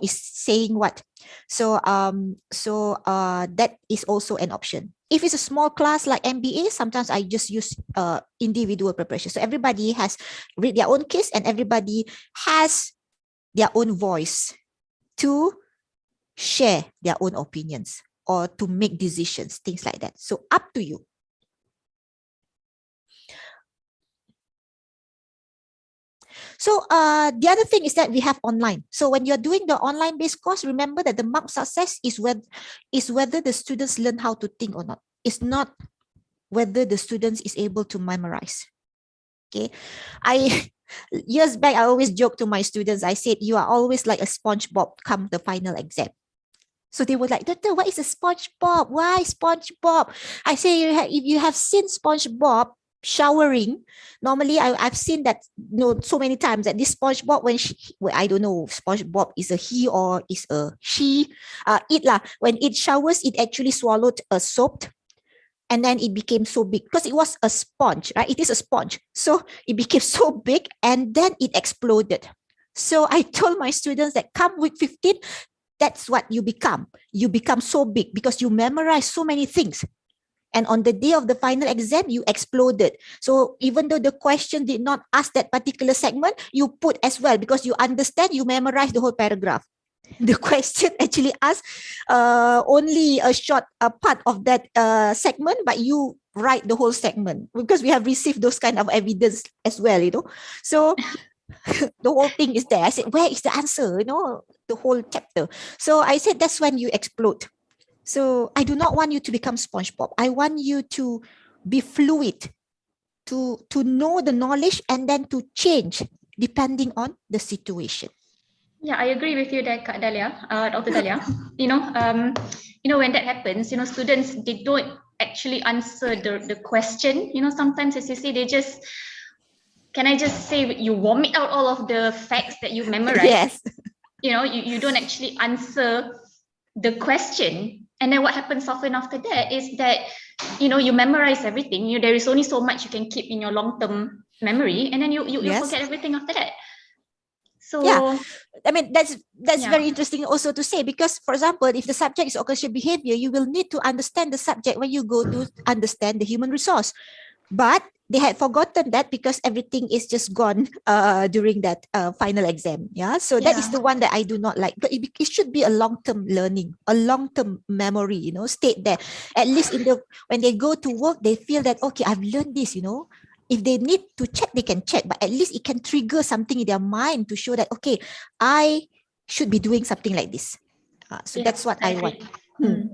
is saying what. So that is also an option. If it's a small class like MBA, sometimes I just use individual preparation. So everybody has read their own case and everybody has their own voice to share their own opinions or to make decisions, things like that. So up to you. So the other thing is that we have online. So when you're doing the online based course, remember that the mark success is whether the students learn how to think or not. It's not whether the students is able to memorize. Okay, years back, I always joke to my students. I said, you are always like a SpongeBob come the final exam. So they were like, Doctor, what is a SpongeBob? Why SpongeBob? I say, if you have seen SpongeBob showering, normally I've seen that so many times that this SpongeBob, I don't know, SpongeBob is a he or is a she. When it showers, it actually swallowed a soap. And then it became so big because it was a sponge, right? It is a sponge. So it became so big and then it exploded. So I told my students that come week 15, that's what you become. You become so big because you memorize so many things. And on the day of the final exam, you exploded. So even though the question did not ask that particular segment, you put as well because you understand, you memorize the whole paragraph. The question actually asks only a short part of that segment, but you write the whole segment because we have received those kind of evidence as well, So the whole thing is there. I said, where is the answer? The whole chapter. So I said, that's when you explode. So I do not want you to become SpongeBob. I want you to be fluid, to know the knowledge and then to change depending on the situation. Yeah, I agree with you there, Kak Dahlia, Dr. Dahlia. When that happens, students, they don't actually answer the question. Sometimes, as you say, they just, can I just say, you vomit out all of the facts that you memorized. Yes. You don't actually answer the question. And then what happens often after that is that, you memorize everything. There is only so much you can keep in your long-term memory, and then you Yes. forget everything after that. So yeah, I mean that's Yeah. very interesting also to say, because for example, if the subject is occasional behavior, you will need to understand the subject when you go to understand the human resource. But they had forgotten that because everything is just gone during that final exam. Yeah, so that is Yeah. the one that I do not like. But it should be a long-term learning, a long-term memory. State there. At least when they go to work, they feel that okay, I've learned this. If they need to check, they can check, but at least it can trigger something in their mind to show that, okay, I should be doing something like this. So Yeah, that's what I want. agree.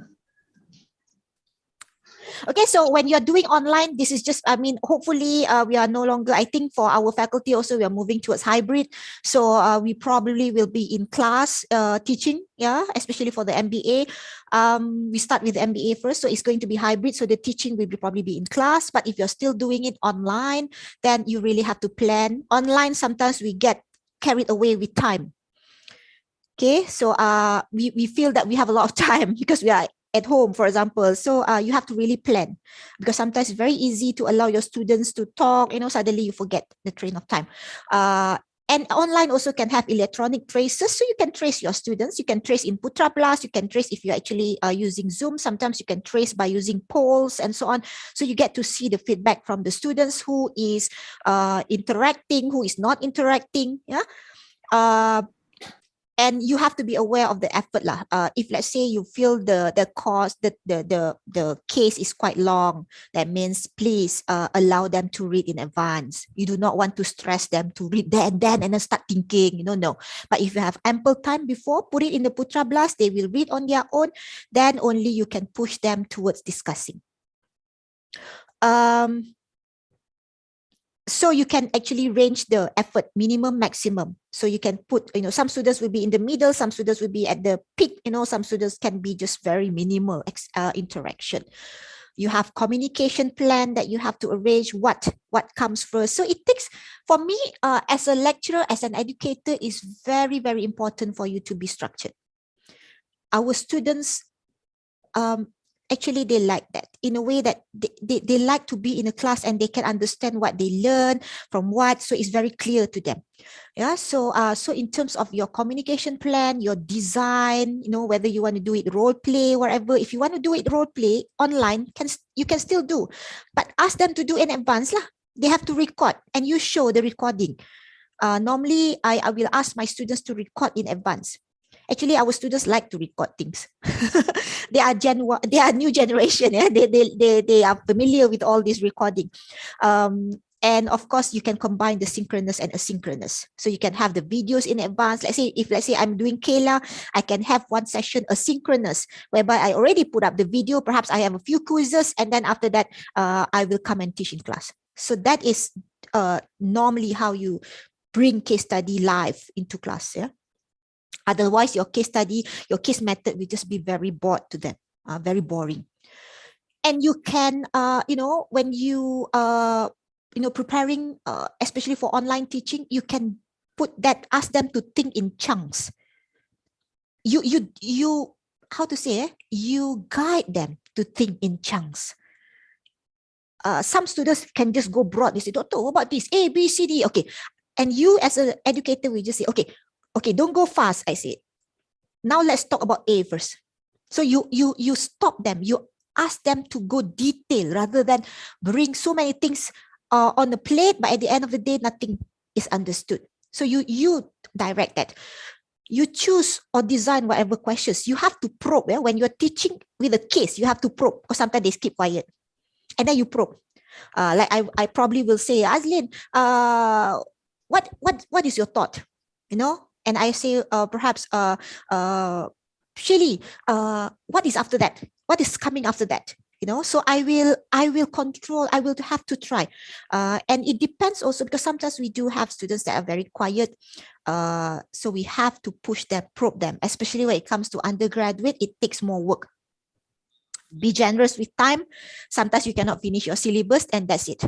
Okay, so when you're doing online, this is just, I mean, hopefully we are no longer, I think for our faculty also, we are moving towards hybrid. So we probably will be in class teaching, yeah, especially for the MBA. We start with the MBA first, so it's going to be hybrid. So the teaching will probably be in class, but if you're still doing it online, then you really have to plan. Online, sometimes we get carried away with time. Okay, so we feel that we have a lot of time because we are at home, for example. So you have to really plan, because sometimes it's very easy to allow your students to talk, you know, suddenly you forget the train of time. And online also can have electronic traces. So you can trace your students. You can trace in Putra Plus. You can trace if you're actually using Zoom. Sometimes you can trace by using polls and so on. So you get to see the feedback from the students, who is interacting, who is not interacting. Yeah. And you have to be aware of the effort lah. If let's say you feel the course, the case is quite long, that means please allow them to read in advance. You do not want to stress them to read there and then start thinking, no. But if you have ample time before, put it in the Putra Blast, they will read on their own, then only you can push them towards discussing. So you can actually range the effort, minimum, maximum. So you can put, some students will be in the middle, some students will be at the peak, some students can be just very minimal interaction. You have communication plan that you have to arrange what comes first. So it takes, for me, as a lecturer, as an educator, is very, very important for you to be structured. Our students, actually, they like that, in a way that they like to be in a class and they can understand what they learn from what, so it's very clear to them. Yeah, so in terms of your communication plan, your design, whether you want to do it role play, whatever, if you want to do it role play online, you can still do, but ask them to do in advance lah. They have to record and you show the recording. Normally, I will ask my students to record in advance. Actually, our students like to record things. They are new generation. Yeah? They are familiar with all this recording. And of course, you can combine the synchronous and asynchronous. So you can have the videos in advance. Let's say I'm doing Kayla, I can have one session asynchronous, whereby I already put up the video. Perhaps I have a few quizzes, and then after that, I will come and teach in class. So that is normally how you bring case study live into class. Yeah. Otherwise, your case method will just be very bored to them, very boring. And you can, when you, preparing, especially for online teaching, you can ask them to think in chunks. You, how to say, you guide them to think in chunks. Some students can just go broad. They say, Doctor, what about this? A, B, C, D. Okay. And you as an educator will just say, okay, don't go fast, I said. Now let's talk about A first. So you stop them. You ask them to go detail rather than bring so many things on the plate, but at the end of the day, nothing is understood. So you direct that. You choose or design whatever questions. You have to probe. Yeah? When you're teaching with a case, you have to probe, because sometimes they keep quiet. And then you probe. Like I probably will say, Azlin, what is your thought? And I say, perhaps, Shelly, what is after that? What is coming after that? So I will control, I will have to try. And it depends also, because sometimes we do have students that are very quiet. So we have to push them, probe them, especially when it comes to undergraduate, it takes more work. Be generous with time. Sometimes you cannot finish your syllabus, and that's it.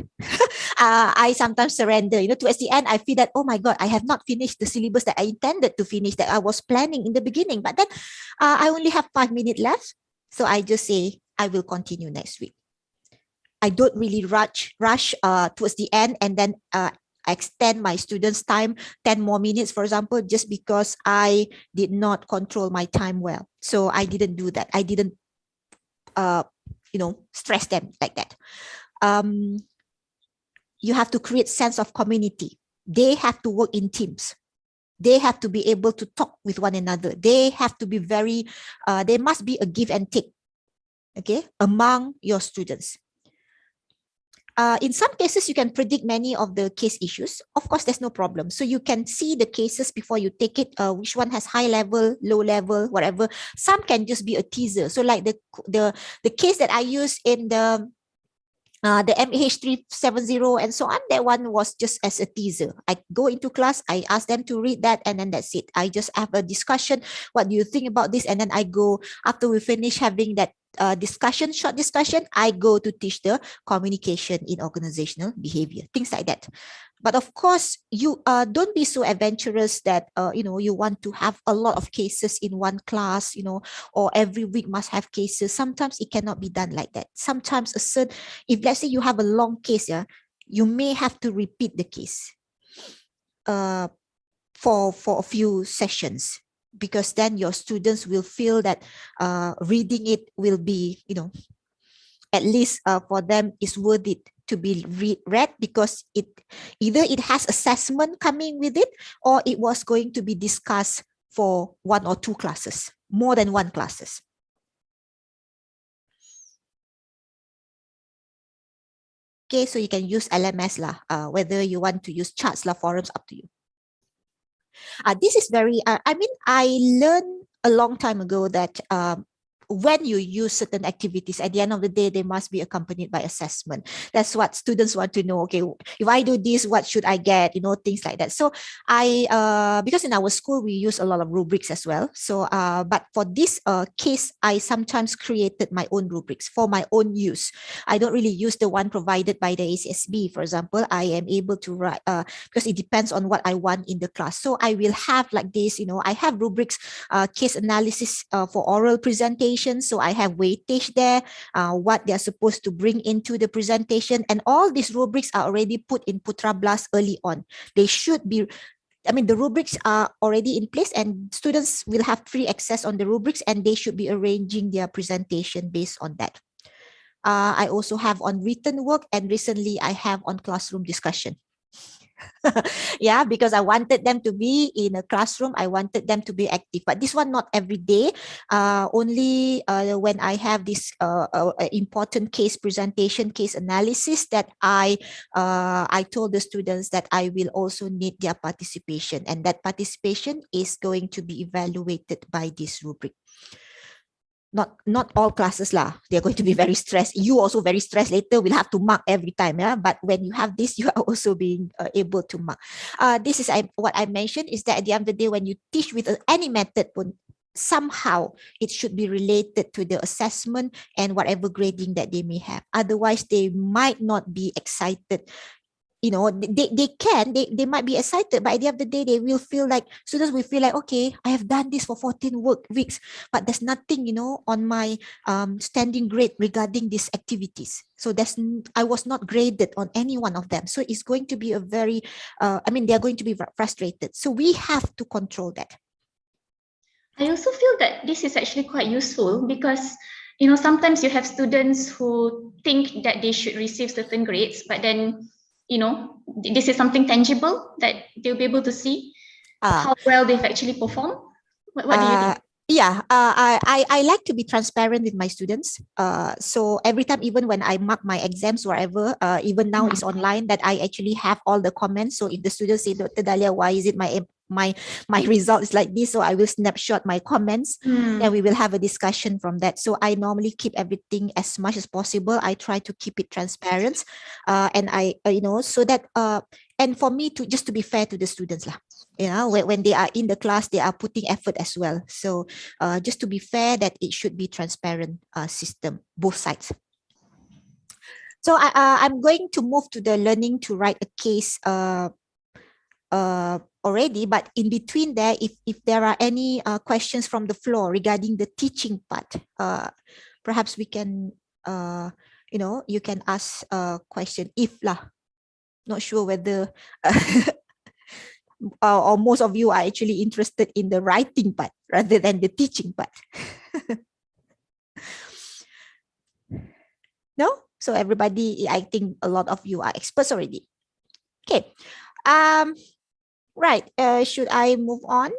I sometimes surrender, towards the end, I feel that, oh my God, I have not finished the syllabus that I intended to finish, that I was planning in the beginning. But then I only have 5 minutes left. So I just say, I will continue next week. I don't really rush towards the end and then extend my students' time 10 more minutes, for example, just because I did not control my time well. So I didn't do that. I didn't stress them like that. You have to create sense of community. They have to work in teams. They have to be able to talk with one another. They have to be there must be a give and take, okay, among your students. in some cases, you can predict many of the case issues. Of course, there's no problem. So you can see the cases before you take it, which one has high level, low level, whatever. Some can just be a teaser. So like the case that I use in the MH370 and so on, that one was just as a teaser. I go into class, I ask them to read that, and then that's it. I just have a discussion. What do you think about this? And then I go, after we finish having that short discussion, I go to teach the communication in organizational behavior, things like that. But of course, you don't be so adventurous that you want to have a lot of cases in one class, or every week must have cases. Sometimes it cannot be done like that. Sometimes if let's say you have a long case, you may have to repeat the case for a few sessions, because then your students will feel that reading it will be, at least for them is worth it to be read, because it has assessment coming with it, or it was going to be discussed for one or two classes, more than one classes. Okay, so you can use LMS lah, whether you want to use charts lah, forums, up to you. This is very, I learned a long time ago that when you use certain activities, at the end of the day, they must be accompanied by assessment. That's what students want to know. Okay, if I do this, what should I get? Things like that. So because in our school, we use a lot of rubrics as well. So, but for this case, I sometimes created my own rubrics for my own use. I don't really use the one provided by the ACSB, for example. I am able to write, because it depends on what I want in the class. So I will have like this, I have rubrics, case analysis for oral presentation. So I have weightage there, what they're supposed to bring into the presentation. And all these rubrics are already put in Putra Blast early on. They should be, the rubrics are already in place, and students will have free access on the rubrics, and they should be arranging their presentation based on that. I also have on written work, and recently I have on classroom discussion. Yeah, because I wanted them to be in a classroom. I wanted them to be active, but this one not every day. Only when I have this important case presentation, case analysis, that I told the students that I will also need their participation, and that participation is going to be evaluated by this rubric. Not all classes lah. They're going to be very stressed. You also very stressed later. We'll have to mark every time. Yeah, but when you have this, you are also being able to mark. This is what I mentioned, is that at the end of the day, when you teach with any method, somehow it should be related to the assessment and whatever grading that they may have. Otherwise, they might not be excited. They might be excited, but at the end of the day, students will feel like, okay, I have done this for 14 weeks, but there's nothing, on my standing grade regarding these activities. So I was not graded on any one of them. So it's going to be they're going to be frustrated. So we have to control that. I also feel that this is actually quite useful, because sometimes you have students who think that they should receive certain grades, but then this is something tangible that they'll be able to see how well they've actually performed. What do you think? Yeah, I like to be transparent with my students. So every time, even when I mark my exams, wherever, even now it's online, that I actually have all the comments. So if the students say, Dr. Dahlia, why is it my result is like this? So I will snapshot my comments, and we will have a discussion from that. So I normally keep everything as much as possible. I try to keep it transparent, and I so that and for me to just to be fair to the students lah. When they are in the class, they are putting effort as well. So just to be fair, that it should be transparent system, both sides. So I'm going to move to the learning to write a case already, but in between there, if there are any questions from the floor regarding the teaching part, perhaps we can, you can ask a question if lah. Not sure whether or most of you are actually interested in the writing part rather than the teaching part. No? So everybody, I think a lot of you are experts already. Okay. Right. Should I move on?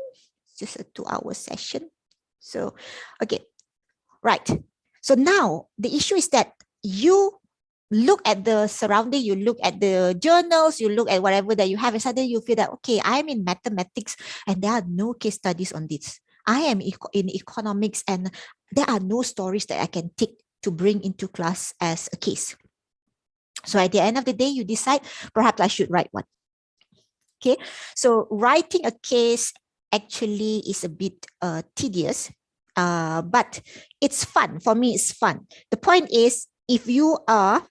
It's just a 2-hour session. So, okay. Right. So now the issue is that you look at the surrounding, you look at the journals, you look at whatever that you have, and suddenly you feel that, okay, I'm in mathematics and there are no case studies on this. I am in economics and there are no stories that I can take to bring into class as a case. So at the end of the day, you decide, perhaps I should write one. Okay, so writing a case actually is a bit tedious, but it's fun. For me, it's fun. The point is, if you are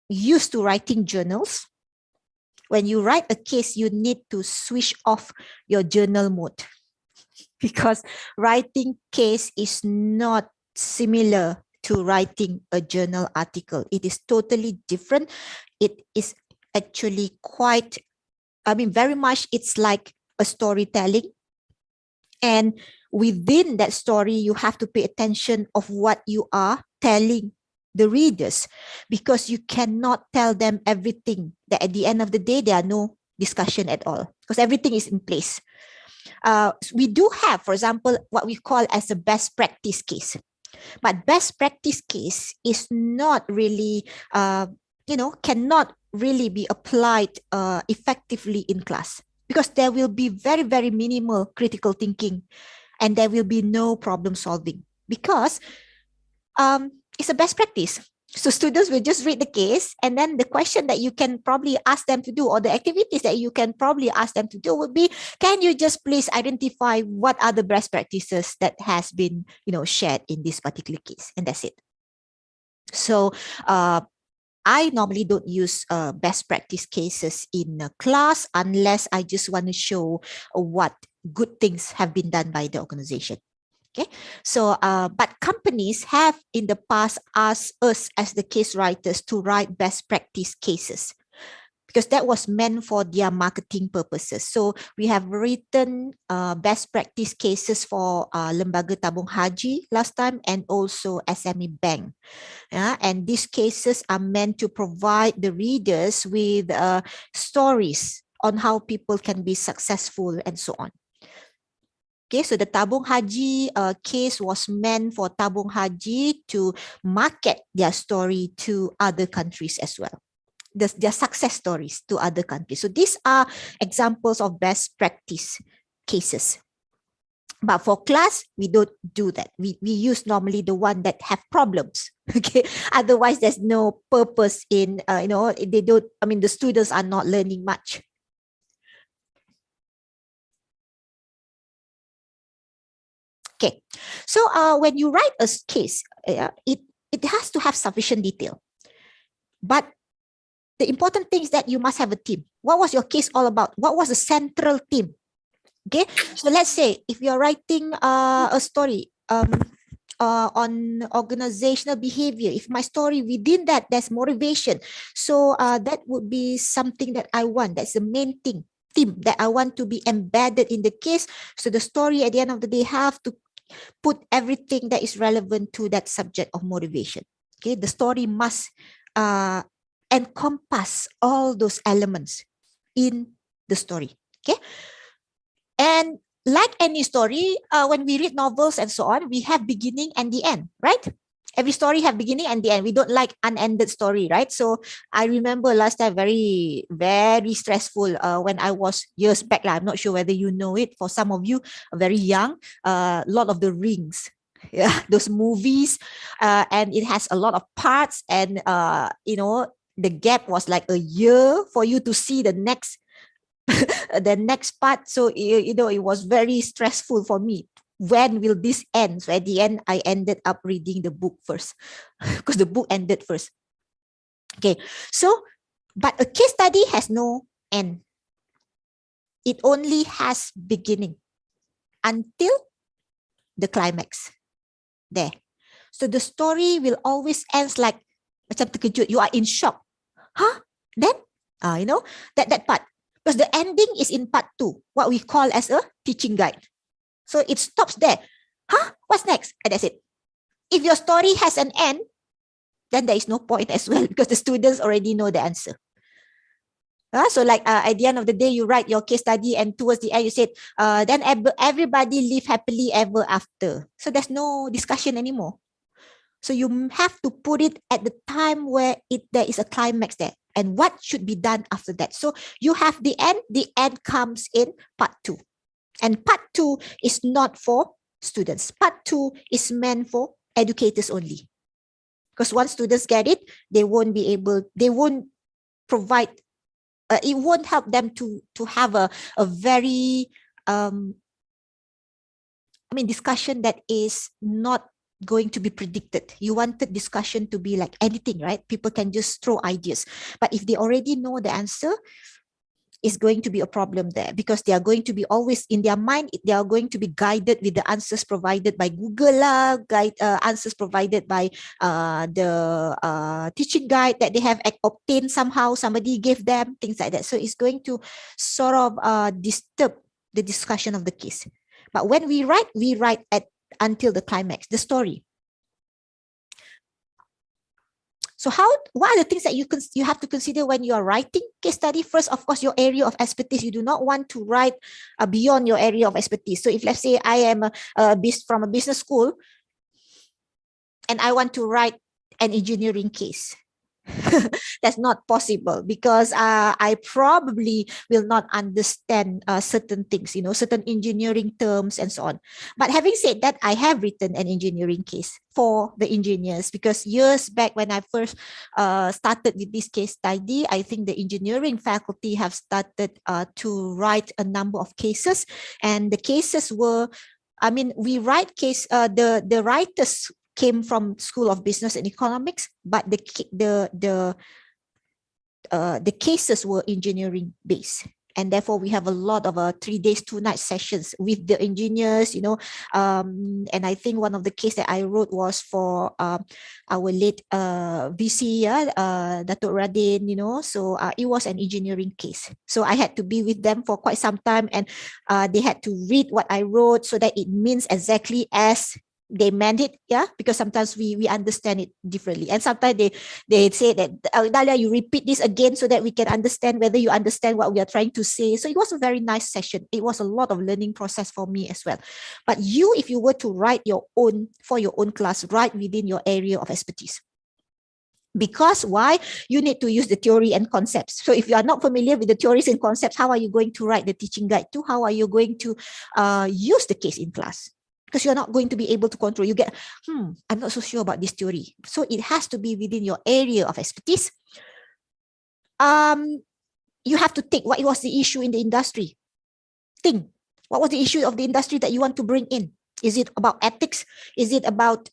used to writing journals, when you write a case, you need to switch off your journal mode because writing case is not similar to writing a journal article. It is totally different. It is actually quite, very much, it's like a storytelling. And within that story, you have to pay attention of what you are telling the readers, because you cannot tell them everything that at the end of the day, there are no discussion at all because everything is in place. We do have, for example, what we call as a best practice case. But best practice case is not really, cannot really be applied effectively in class because there will be very, very minimal critical thinking and there will be no problem solving because it's a best practice. So students will just read the case, and then the question that you can probably ask them to do, or the activities that you can probably ask them to do, would be, can you just please identify what are the best practices that has been, shared in this particular case, and that's it. So I normally don't use best practice cases in a class unless I just want to show what good things have been done by the organization. Okay, so but companies have in the past asked us as the case writers to write best practice cases because that was meant for their marketing purposes. So we have written best practice cases for Lembaga Tabung Haji last time and also SME Bank. And these cases are meant to provide the readers with stories on how people can be successful and so on. Okay, so the Tabung Haji case was meant for Tabung Haji to market their story to other countries as well, their success stories to other countries. So these are examples of best practice cases. But for class, we don't do that. We use normally the one that have problems. Okay, otherwise there's no purpose in, they don't, the students are not learning much. Okay, so when you write a case, it has to have sufficient detail. But the important thing is that you must have a theme. What was your case all about? What was the central theme? Okay, so let's say if you're writing a story on organizational behavior, if my story within that, there's motivation. So that would be something that I want. That's the main theme that I want to be embedded in the case. So the story at the end of the day have to put everything that is relevant to that subject of motivation. Okay, the story must encompass all those elements in the story. Okay, and like any story, when we read novels and so on, we have beginning and the end, right? Every story have beginning and the end. We don't like unended story, right? So I remember last time very, very stressful when I was years back. I'm not sure whether you know it. For some of you, very young, Lord of the Rings. Yeah, those movies, and it has a lot of parts, and the gap was like a year for you to see the next the next part. So it was very stressful for me. When will this end? So at the end, I ended up reading the book first because the book ended first. Okay, so but a case study has no end. It only has beginning until the climax. There. So the story will always ends like macam terkejut. You are in shock. Huh? Then, that part. Because the ending is in part 2, what we call as a teaching guide. So it stops there. Huh? What's next? And that's it. If your story has an end, then there is no point as well because the students already know the answer. So like at the end of the day, you write your case study and towards the end you said, then everybody live happily ever after. So there's no discussion anymore. So you have to put it at the time where there is a climax there, and what should be done after that. So you have the end. The end comes in part 2, and part 2 is not for students. Part 2 is meant for educators only, because once students get it, they won't provide. It won't help them to have a very discussion that is not going to be predicted. You wanted discussion to be like anything, right? People can just throw ideas. But if they already know the answer, is going to be a problem there, because they are going to be always in their mind, they are going to be guided with the answers provided by Google, answers provided by the teaching guide that they have obtained somehow, somebody gave them, things like that. So it's going to sort of disturb the discussion of the case. But when we write until the climax, the story. So what are the things that you have to consider when you are writing case study? First, of course, your area of expertise. You do not want to write beyond your area of expertise. So if, let's say, I am from a business school and I want to write an engineering case, that's not possible, because I probably will not understand certain things, certain engineering terms and so on. But having said that, I have written an engineering case for the engineers, because years back when I first started with this case study, I think the engineering faculty have started to write a number of cases, and the cases were, we write case, the writers came from School of Business and Economics, but the cases were engineering based. And therefore, we have a lot of 3 days, 2 nights sessions with the engineers, and I think one of the case that I wrote was for our late VC, Datuk Radin, so it was an engineering case. So I had to be with them for quite some time, and they had to read what I wrote so that it means exactly as they meant it, because sometimes we understand it differently, and sometimes they say that, Dalia, you repeat this again so that we can understand whether you understand what we are trying to say. So it was a very nice session. It was a lot of learning process for me as well. But if you were to write for your own class, write within your area of expertise. Because why? You need to use the theory and concepts. So if you are not familiar with the theories and concepts, how are you going to write the teaching guide to? How are you going to use the case in class? Because you're not going to be able to control. You get, I'm not so sure about this theory. So it has to be within your area of expertise. You have to think, what was the issue in the industry? Think, what was the issue of the industry that you want to bring in? Is it about ethics? Is it about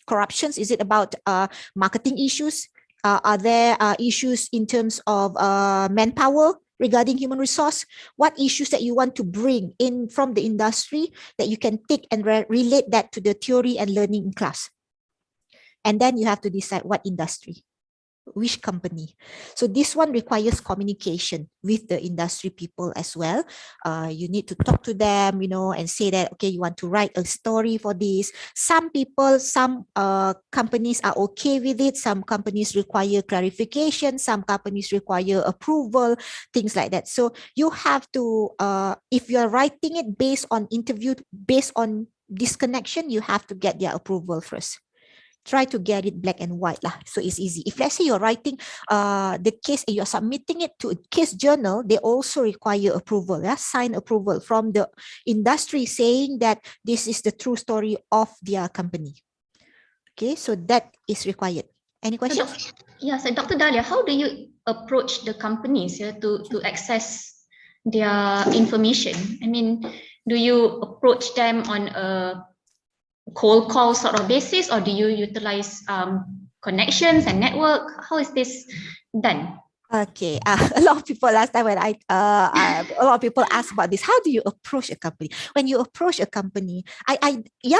corruptions? Is it about marketing issues? Are there issues in terms of manpower? Regarding human resource, what issues that you want to bring in from the industry that you can take and relate that to the theory and learning in class. And then you have to decide what industry, which company. So this one requires communication with the industry people as well. You need to talk to them, and say that, okay, you want to write a story for this. Some companies are okay with it. Some companies require clarification. Some companies require approval, things like that. So you have to, if you're writing it based on this connection, you have to get their approval first. Try to get it black and white lah. So it's easy. If let's say you're writing the case and you're submitting it to a case journal, they also require approval, sign approval from the industry saying that this is the true story of their company. Okay, so that is required. Any questions? So Dr. Dalia, how do you approach the companies to access their information? Do you approach them on a cold call sort of basis, or do you utilize connections and network? How is this done? Okay, a lot of people last time when a lot of people ask about this. How do you approach a company? When you approach a company,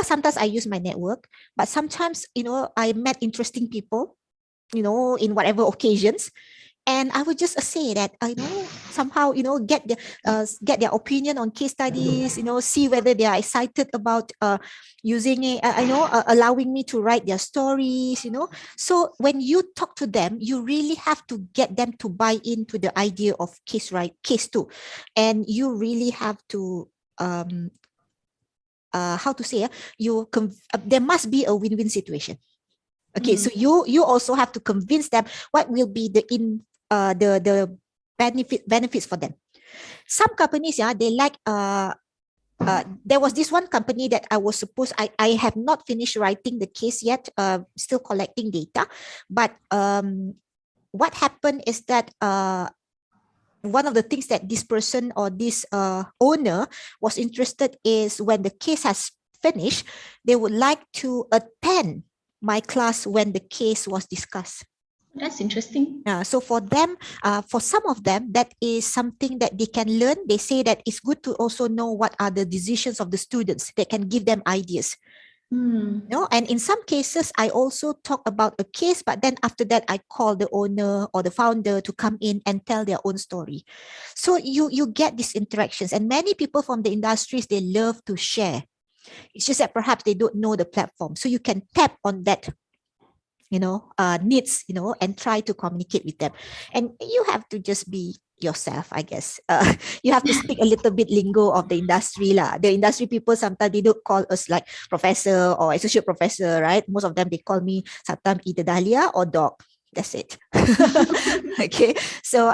sometimes I use my network, but sometimes I met interesting people, in whatever occasions. And I would just say that, somehow, get their opinion on case studies, see whether they are excited about using it, allowing me to write their stories, So when you talk to them, you really have to get them to buy into the idea of case 2. And you really have to how to say, there must be a win-win situation. Okay, so you also have to convince them what will be the benefits for them. Some companies, they like there was this one company that I have not finished writing the case yet, still collecting data. But what happened is that one of the things that this person or this owner was interested is, when the case has finished, they would like to attend my class when the case was discussed. That's interesting. So for them, for some of them, that is something that they can learn. They say that it's good to also know what are the decisions of the students that can give them ideas. No, and in some cases, I also talk about a case, but then after that, I call the owner or the founder to come in and tell their own story. So you get these interactions, and many people from the industries, they love to share. It's just that perhaps they don't know the platform. So you can tap on that, needs, and try to communicate with them. And you have to just be yourself, I guess. You have to speak a little bit lingo of the industry lah. The industry people, sometimes they don't call us like professor or associate professor, right? Most of them, they call me sometimes either Dahlia or Doc. That's it. Okay. So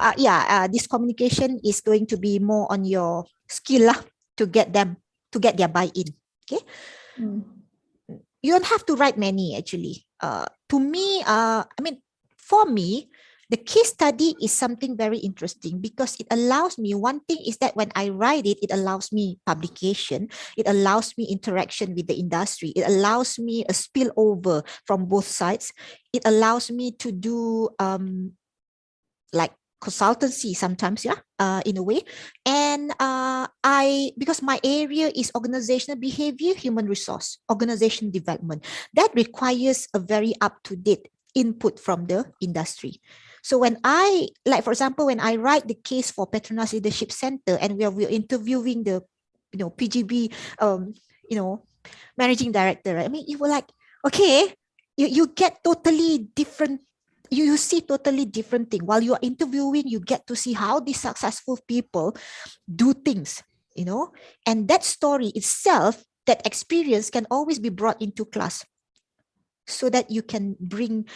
this communication is going to be more on your skill lah, to get their buy-in. Okay. You don't have to write many, actually. To me, for me, the case study is something very interesting, because it allows me, one thing is that when I write it, it allows me publication, it allows me interaction with the industry, it allows me a spillover from both sides, it allows me to do like consultancy sometimes, in a way. And because my area is organizational behavior, human resource, organization development, that requires a very up-to-date input from the industry. So when for example, when I write the case for Petronas Leadership Center, and we're interviewing the, PGB, managing director, right? You were like, okay, you get totally different. You see totally different thing. While you are interviewing, you get to see how these successful people do things, and that story itself, that experience can always be brought into class, so that you can bring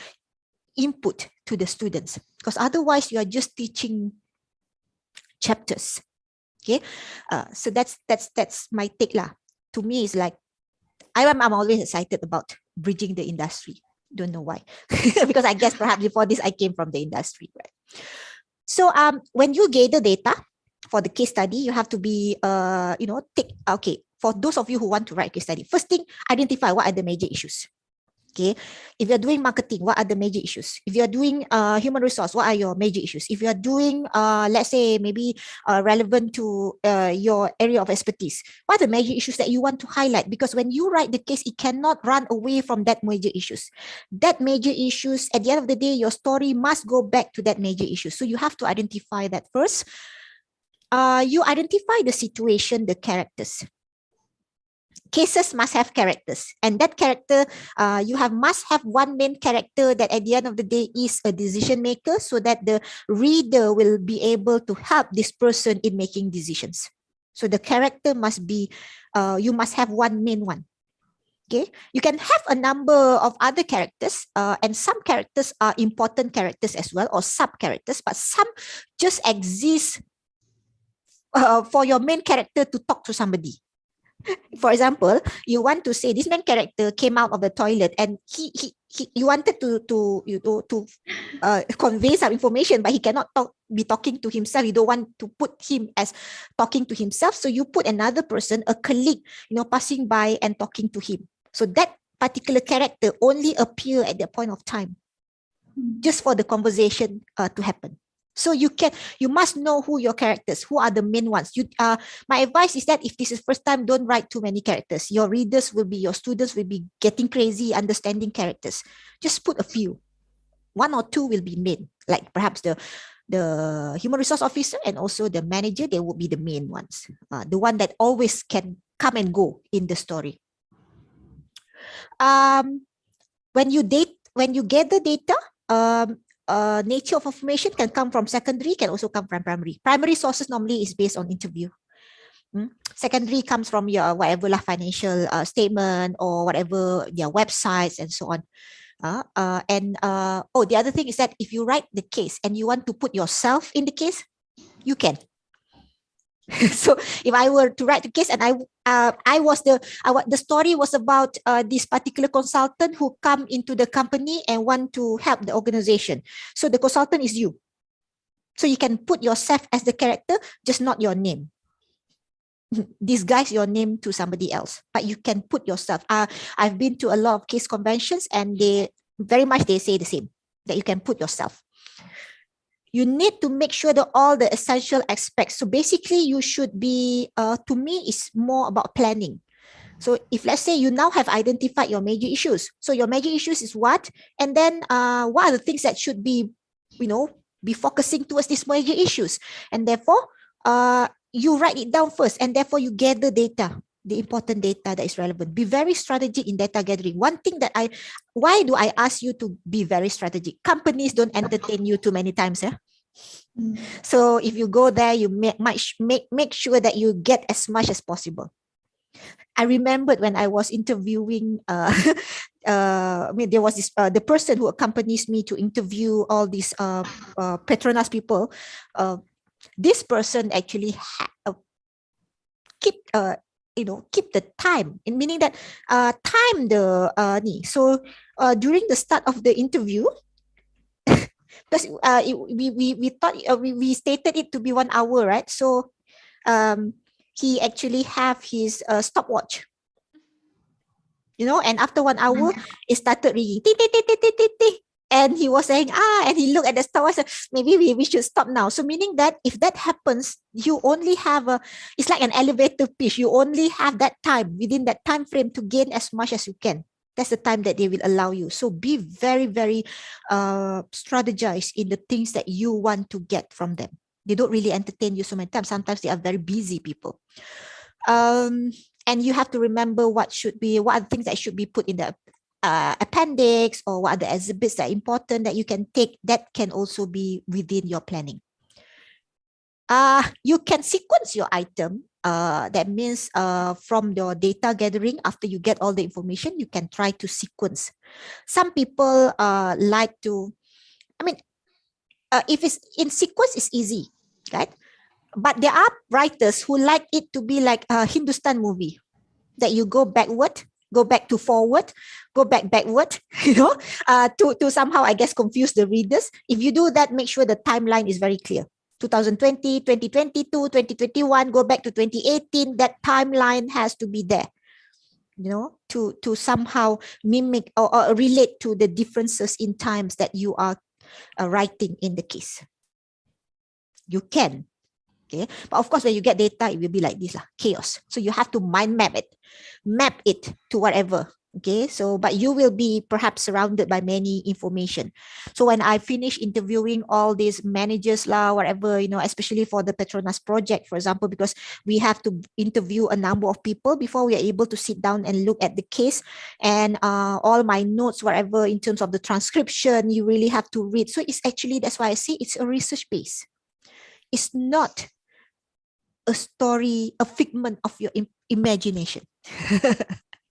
input to the students, because otherwise you are just teaching chapters. Okay, so that's my take lah. To me, it's like I'm always excited about bridging the industry. Don't know why, because I guess perhaps before this I came from the industry, right? So when you gather data for the case study, you have to be for those of you who want to write case study, first thing, identify what are the major issues. Okay, if you're doing marketing, what are the major issues? If you're doing human resource, what are your major issues? If you're doing, let's say, maybe relevant to your area of expertise, what are the major issues that you want to highlight? Because when you write the case, it cannot run away from that major issues. That major issues, at the end of the day, your story must go back to that major issue. So you have to identify that first. You identify the situation, the characters. Cases must have characters, and that character, must have one main character that at the end of the day is a decision maker, so that the reader will be able to help this person in making decisions. So the character must be, you must have one main one. Okay, you can have a number of other characters, and some characters are important characters as well, or sub characters, but some just exist for your main character to talk to somebody. For example, you want to say this main character came out of the toilet, and you wanted to convey some information, but he cannot be talking to himself. You don't want to put him as talking to himself, so you put another person, a colleague, passing by and talking to him. So that particular character only appear at that point of time, just for the conversation to happen. So you must know who your characters, who are the main ones. My advice is that if this is first time, don't write too many characters. Your students will be getting crazy understanding characters. Just put a few. One or two will be main, like perhaps the human resource officer and also the manager. They will be the main ones, the one that always can come and go in the story. When you gather data, nature of information can come from secondary, can also come from primary. Primary sources normally is based on interview. Secondary comes from your whatever lah, financial statement or whatever, their websites and so on. The other thing is that if you write the case and you want to put yourself in the case, you can. So if I were to write the case and the story was about this particular consultant who come into the company and want to help the organization. So the consultant is you. So you can put yourself as the character, just not your name. Disguise your name to somebody else, but you can put yourself. I've been to a lot of case conventions and they say the same, that you can put yourself. You need to make sure that all the essential aspects. So basically you should be, to me, it's more about planning. So if let's say you now have identified your major issues. So your major issues is what? And then what are the things that should be, be focusing towards these major issues? And therefore, you write it down first, and therefore you gather data, the important data that is relevant. Be very strategic in data gathering. One thing that why do I ask you to be very strategic? Companies don't entertain you too many times, yeah? So if you go there, you make sure that you get as much as possible. I remembered when I was interviewing, there was this the person who accompanies me to interview all these Petronas people. This person actually keep the time, in meaning that time the so during the start of the interview, because we thought we stated it to be 1 hour, right? So he actually have his stopwatch, and after 1 hour it started ringing, tick, tick, tick, tick, tick, tick, tick. And he was saying, and he looked at the stopwatch, maybe we should stop now. So meaning that if that happens, you only have it's like an elevator pitch. You only have that time, within that time frame, to gain as much as you can. That's the time that they will allow you. So be very, very strategize in the things that you want to get from them. They don't really entertain you so many times. Sometimes they are very busy people. And you have to remember what are the things that should be put in the appendix, or what are the exhibits that are important that you can take, that can also be within your planning. You can sequence your item. That means from your data gathering, after you get all the information, you can try to sequence. Some people like to, if it's in sequence, it's easy, right? But there are writers who like it to be like a Hindustan movie, that you go backward, go back to forward, go backward, to somehow, I guess, confuse the readers. If you do that, make sure the timeline is very clear. 2020, 2022, 2021, go back to 2018. That timeline has to be there, to somehow mimic or relate to the differences in times that you are writing in the case. You can. Okay, but of course, when you get data, it will be like this, chaos. So you have to mind map it to whatever. Okay, so but you will be perhaps surrounded by many information. So when I finish interviewing all these managers whatever, especially for the Petronas project, for example, because we have to interview a number of people before we are able to sit down and look at the case, and all my notes, whatever, in terms of the transcription, you really have to read. So it's actually, that's why I say it's a research base. It's not a story, a figment of your imagination.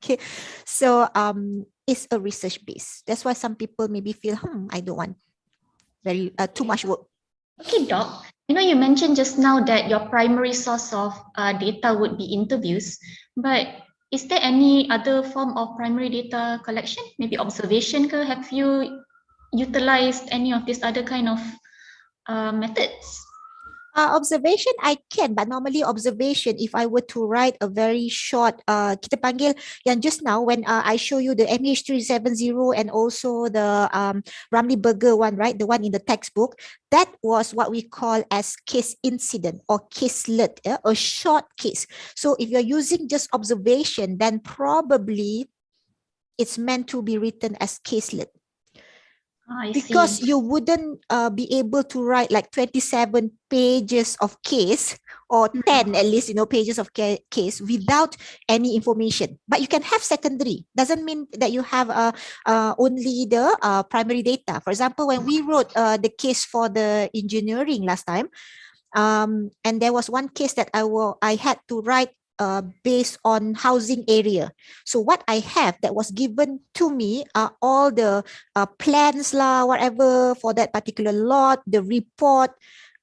Okay, so it's a research base. That's why some people maybe feel, I don't want very too much work. Okay, Doc. You mentioned just now that your primary source of data would be interviews, but is there any other form of primary data collection? Maybe observation? Have you utilized any of these other kind of methods? Observation, I can, but normally observation, if I were to write a very short, kita panggil yang just now when I show you the MH370 and also the Ramly Burger one, right? The one in the textbook, that was what we call as case incident or case-lead, a short case. So if you're using just observation, then probably it's meant to be written as case-lead. Because you wouldn't be able to write like 27 pages of case, or 10 at least, pages of case without any information. But you can have secondary. Doesn't mean that you have only the primary data. For example, when we wrote the case for the engineering last time, And there was one case that I had to write based on housing area. So what I have that was given to me are all the plans lah, whatever for that particular lot, the report,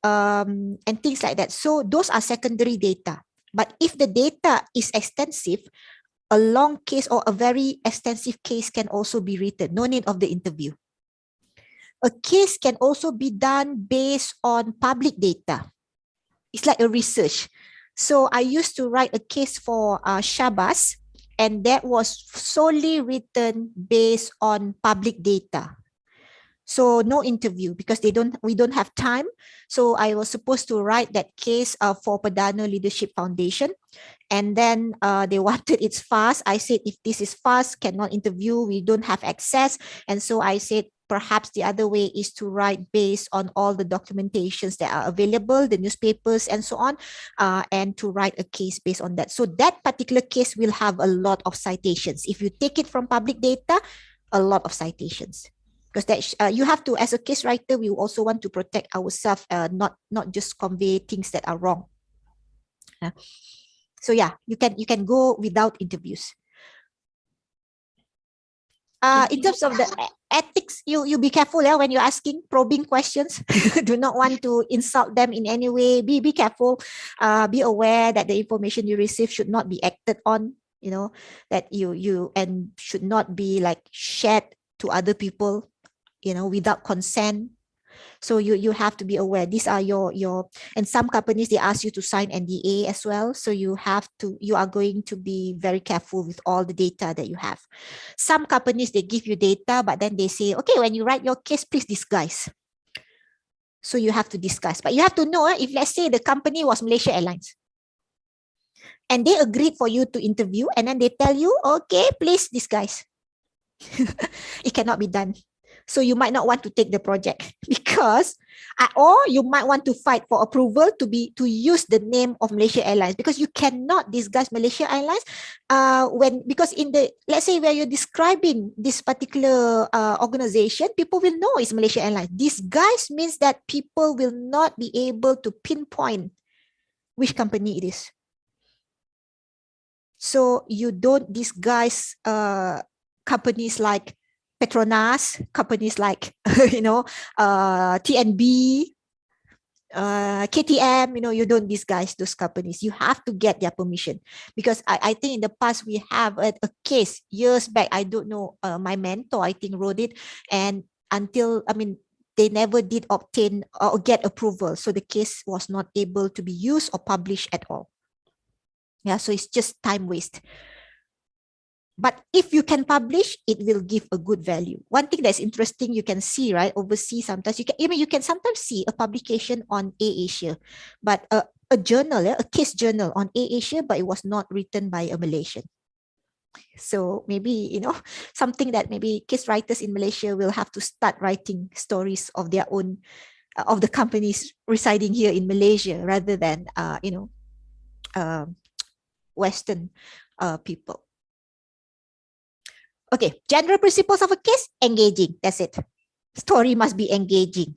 and things like that. So those are secondary data. But if the data is extensive, a long case or a very extensive case can also be written. No need of the interview. A case can also be done based on public data. It's like a research. So I used to write a case for Shabas, and that was solely written based on public data. So no interview because we don't have time. So I was supposed to write that case for Perdana Leadership Foundation. And then they wanted it's fast. I said, if this is fast, cannot interview, we don't have access. And so I said, perhaps the other way is to write based on all the documentations that are available, the newspapers and so on, and to write a case based on that. So that particular case will have a lot of citations. If you take it from public data, a lot of citations. Because that you have to, as a case writer, we also want to protect ourselves, not just convey things that are wrong. So yeah, you can go without interviews. In terms of the ethics, you be careful when you're asking probing questions. Do not want to insult them in any way. Be careful. Be aware that the information you receive should not be acted on. You know that you and should not be like shared to other people. You know, without consent. So you have to be aware. These are your and some companies, they ask you to sign NDA as well. So you are going to be very careful with all the data that you have. Some companies, they give you data, but then they say, okay, when you write your case, please disguise. So you have to disguise. But you have to know if let's say the company was Malaysia Airlines and they agreed for you to interview and then they tell you, okay, please disguise. It cannot be done. So you might not want to take the project because, or you might want to fight for approval to use the name of Malaysia Airlines because you cannot disguise Malaysia Airlines because in the, let's say where you're describing this particular organization, people will know it's Malaysia Airlines. Disguise means that people will not be able to pinpoint which company it is. So you don't disguise companies like Petronas, companies like, TNB, KTM, you don't disguise those companies. You have to get their permission because I think in the past we have a case years back. I don't know, my mentor, I think, wrote it, and they never did obtain or get approval. So the case was not able to be used or published at all. Yeah, so it's just time waste. But if you can publish, it will give a good value. One thing that's interesting, you can see, right, overseas sometimes, you can sometimes see a publication on AirAsia, but a journal, a case journal on AirAsia, but it was not written by a Malaysian. So maybe, something that maybe case writers in Malaysia will have to start writing stories of their own, of the companies residing here in Malaysia rather than, Western people. Okay, general principles of a case, engaging. That's it. Story must be engaging.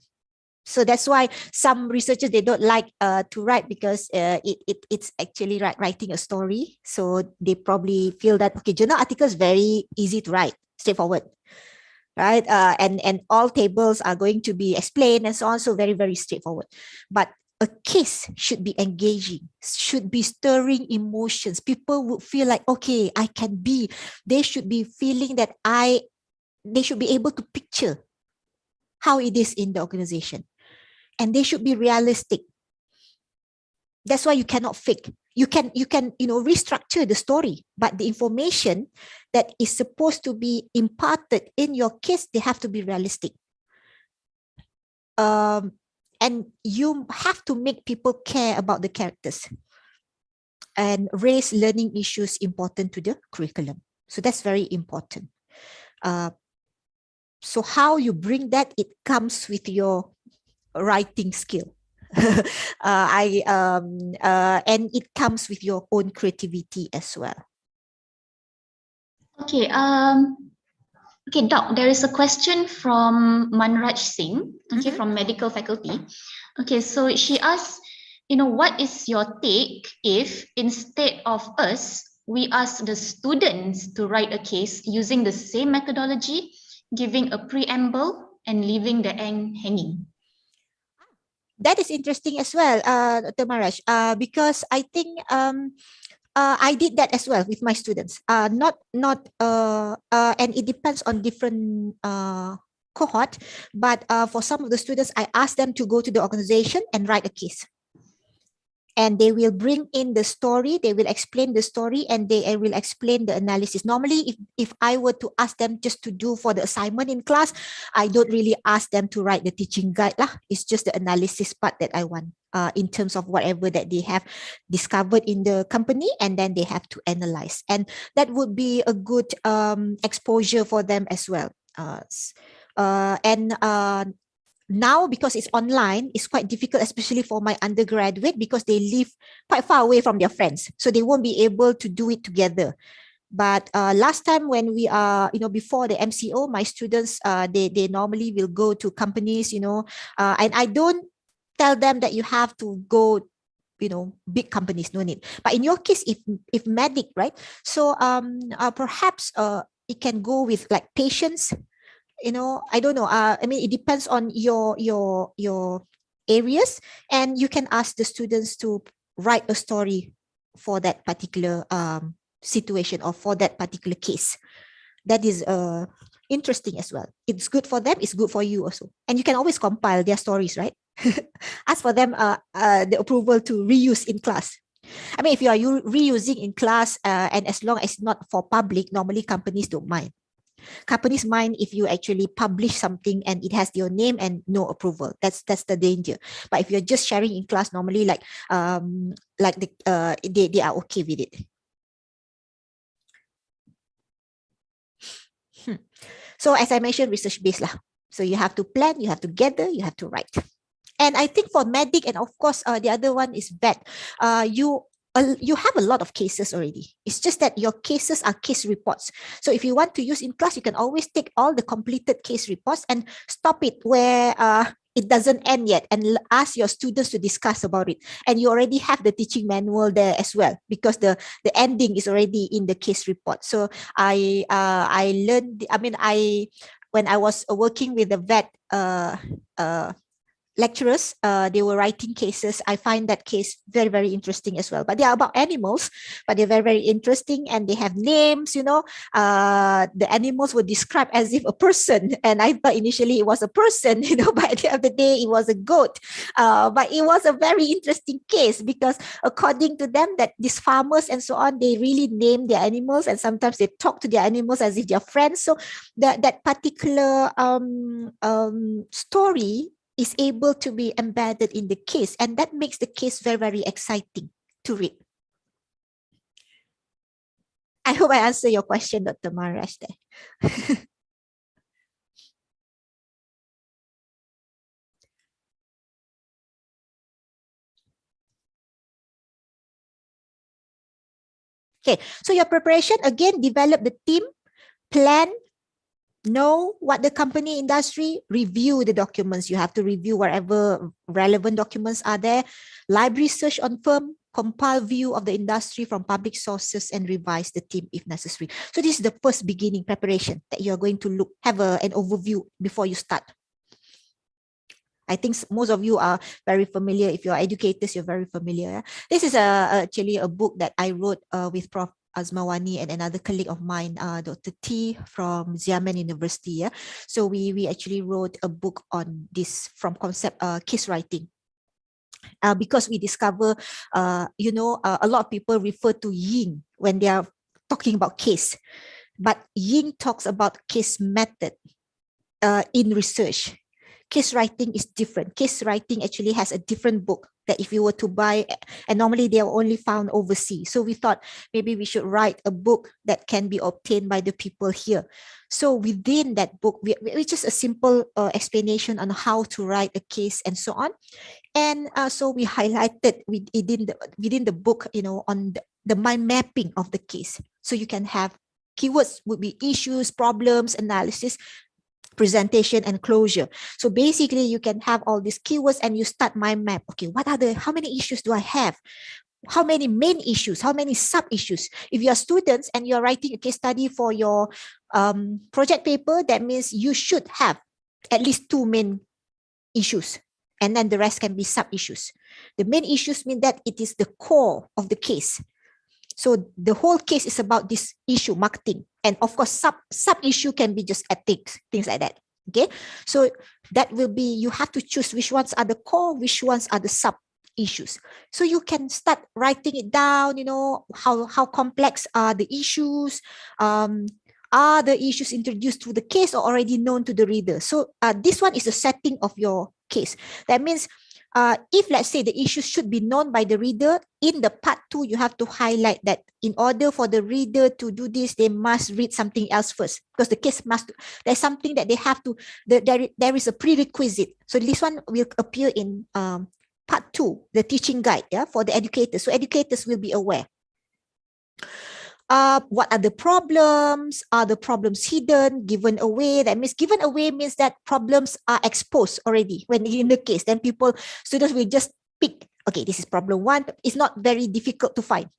So that's why some researchers, they don't like to write because it's actually writing a story. So they probably feel that, okay, journal articles very easy to write, straightforward, right? And all tables are going to be explained and so on. So very, very straightforward. But a case should be engaging, should be stirring emotions. People would feel like, okay, I can be. They should be feeling that they should be able to picture how it is in the organization. And they should be realistic. That's why you cannot fake. You can restructure the story, but the information that is supposed to be imparted in your case, they have to be realistic. And you have to make people care about the characters and raise learning issues important to the curriculum. So that's very important. So how you bring that, it comes with your writing skill. And it comes with your own creativity as well. Okay. Okay, Doc, there is a question from Manraj Singh, okay, from medical faculty. Okay, so she asks, What is your take if instead of us, we ask the students to write a case using the same methodology, giving a preamble and leaving the end hanging? That is interesting as well, Dr. Maraj, because I think I did that as well with my students. And it depends on different cohort. But for some of the students, I asked them to go to the organization and write a case. And they will bring in the story, they will explain the story, and they will explain the analysis. Normally, if I were to ask them just to do for the assignment in class, I don't really ask them to write the teaching guide lah. It's just the analysis part that I want in terms of whatever that they have discovered in the company, and then they have to analyze. And that would be a good exposure for them as well. Now, because it's online, it's quite difficult, especially for my undergraduate, because they live quite far away from their friends, so they won't be able to do it together. But last time when we are, before the MCO, my students, they normally will go to companies, and I don't tell them that you have to go, big companies, no need. But in your case, if medic, right? So perhaps it can go with like patients. I don't know. I mean, it depends on your areas, and you can ask the students to write a story for that particular situation or for that particular case. That is interesting as well. It's good for them. It's good for you also, and you can always compile their stories, right? Ask for them the approval to reuse in class. I mean, if you are reusing in class, and as long as it's not for public, normally companies don't mind. Companies mind if you actually publish something and it has your name and no approval. That's the danger. But if you're just sharing in class, normally they are okay with it. So as I mentioned, research based lah. So you have to plan, you have to gather, you have to write. And I think for medic, and of course the other one is vet, you have a lot of cases already. It's just that your cases are case reports. So if you want to use in class, you can always take all the completed case reports and stop it where it doesn't end yet, and ask your students to discuss about it. And you already have the teaching manual there as well, because the ending is already in the case report. So I learned, when I was working with the vet lecturers, they were writing cases. I find that case very, very interesting as well. But they are about animals, but they're very, very interesting, and they have names, the animals were described as if a person. And I thought initially it was a person, but at the end of the day, it was a goat. But it was a very interesting case, because according to them, that these farmers and so on, they really name their animals, and sometimes they talk to their animals as if they're friends. So that particular story is able to be embedded in the case, and that makes the case very, very exciting to read. I hope I answer your question, Dr. Maraj there. Okay, so your preparation, again, develop the team, plan, know what the company industry, review the documents. You have to review whatever relevant documents are there, library search on firm, compile view of the industry from public sources, and revise the team if necessary. So this is the first beginning preparation that you're going to have an overview before you start. I think most of you are very familiar. If you're educators, you're very familiar. This is actually a book that I wrote with Prof. Azmawani and another colleague of mine, Dr. T from Xiamen University. Yeah? So we actually wrote a book on this from concept case writing. Because we discover, a lot of people refer to Ying when they are talking about case. But Ying talks about case method in research. Case writing is different. Case writing actually has a different book that if you were to buy, and normally they are only found overseas. So we thought maybe we should write a book that can be obtained by the people here. So within that book, it's just a simple explanation on how to write a case and so on. And so we highlighted within the book, on the mind mapping of the case. So you can have keywords would be issues, problems, analysis. presentation and closure. So basically you can have all these keywords and you start mind map. Okay, how many issues do I have? How many main issues? How many sub issues? If you are students and you're writing a case study for your project paper, that means you should have at least 2 main issues, and then the rest can be sub issues. The main issues mean that it is the core of the case. So the whole case is about this issue, marketing. And of course, sub issue can be just ethics, things like that. Okay. So that will be, you have to choose which ones are the core, which ones are the sub issues. So you can start writing it down, how complex are the issues, are the issues introduced to the case or already known to the reader. So this one is the setting of your case. That means if let's say the issues should be known by the reader, in the part 2, you have to highlight that in order for the reader to do this, they must read something else first, because the case there's something that they have to, there is a prerequisite. So this one will appear in part 2, the teaching guide, for the educators. So educators will be aware. What are the problems? Are the problems hidden, given away? That means given away means that problems are exposed already. When in the case, then students will just pick, okay, this is problem 1. It's not very difficult to find.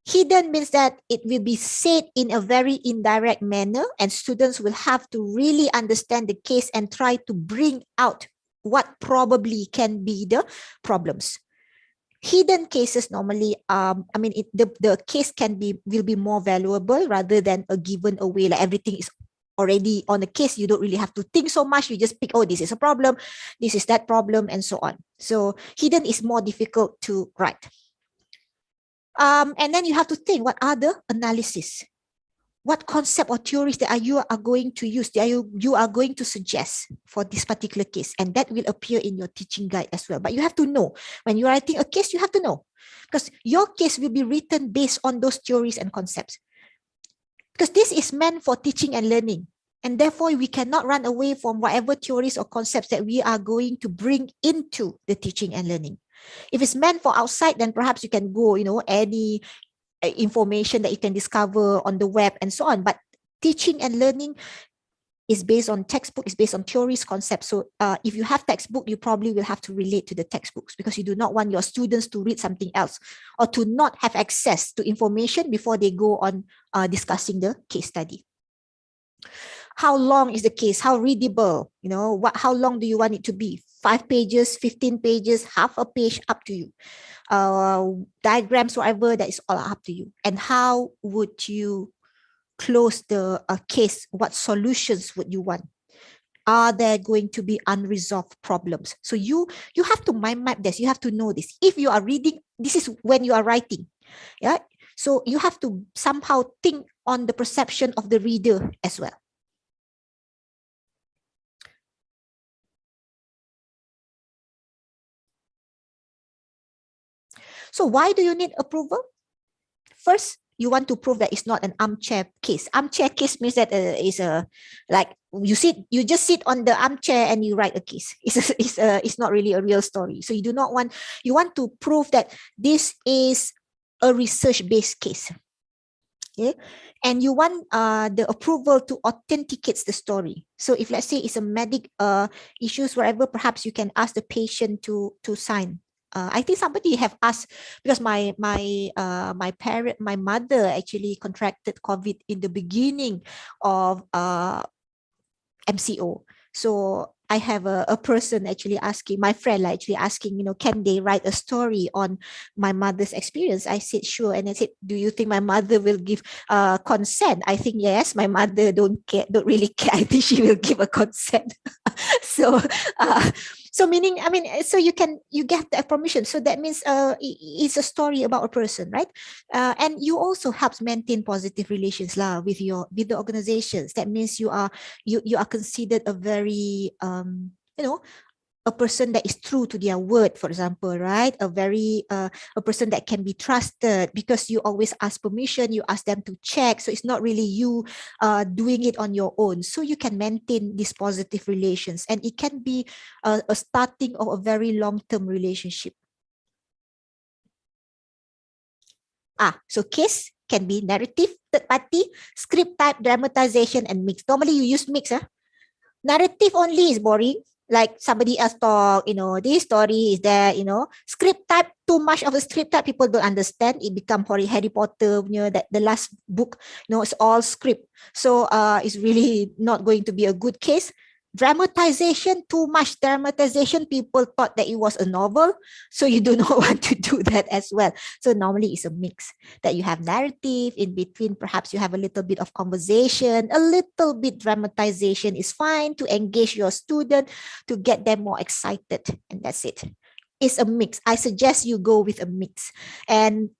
Hidden means that it will be said in a very indirect manner, and students will have to really understand the case and try to bring out what probably can be the problems. Hidden cases normally, the case will be more valuable rather than a given away, like everything is already on the case. You don't really have to think so much. You just pick, oh, this is a problem, this is that problem, and so on. So hidden is more difficult to write. And then you have to think, what are the analysis? What concept or theories that you are going to use, that you are going to suggest for this particular case, and that will appear in your teaching guide as well. But you have to know, when you're writing a case, you have to know, because your case will be written based on those theories and concepts. Because this is meant for teaching and learning, and therefore we cannot run away from whatever theories or concepts that we are going to bring into the teaching and learning. If it's meant for outside, then perhaps you can go, any information that you can discover on the web and so on. But teaching and learning is based on textbook, is based on theories, concepts. So if you have textbook, you probably will have to relate to the textbooks, because you do not want your students to read something else or to not have access to information before they go on discussing the case study. How long is the case? How readable? How long do you want it to be? 5 pages, 15 pages, half a page, up to you. Diagrams, whatever, that is all up to you. And how would you close the case? What solutions would you want? Are there going to be unresolved problems? So you have to mind map this. You have to know this. If you are reading, this is when you are writing. Yeah. So you have to somehow think on the perception of the reader as well. So why do you need approval? First, you want to prove that it's not an armchair case. Armchair case means that like you just sit on the armchair and you write a case. It's not really a real story. So you want to prove that this is a research-based case. Okay? And you want the approval to authenticate the story. So if let's say it's a medic issues, whatever, perhaps you can ask the patient to sign. I think somebody have asked, because my mother actually contracted COVID in the beginning of MCO. So I have a person actually asking, my friend actually asking, can they write a story on my mother's experience? I said, sure. And I said, do you think my mother will give consent? I think, yes. My mother don't really care. I think she will give a consent. So meaning, so you get the permission. So that means it's a story about a person, right? And you also help maintain positive relations with the organizations. That means you are considered a very a person that is true to their word, for example, right? A person that can be trusted, because you always ask permission, you ask them to check. So it's not really you doing it on your own. So you can maintain these positive relations, and it can be a starting of a very long-term relationship. So case can be narrative, third party, script type, dramatization, and mix. Normally you use mix, narrative only is boring. Like somebody else talk, this story is there, script type, too much of a script type, people don't understand. It become Harry Potter, that the last book, it's all script. So it's really not going to be a good case. Dramatization, too much dramatization. People thought that it was a novel, so you do not want to do that as well. So normally it's a mix that you have narrative in between. Perhaps you have a little bit of conversation, a little bit dramatization is fine to engage your student, to get them more excited, and that's it. It's a mix. I suggest you go with a mix. And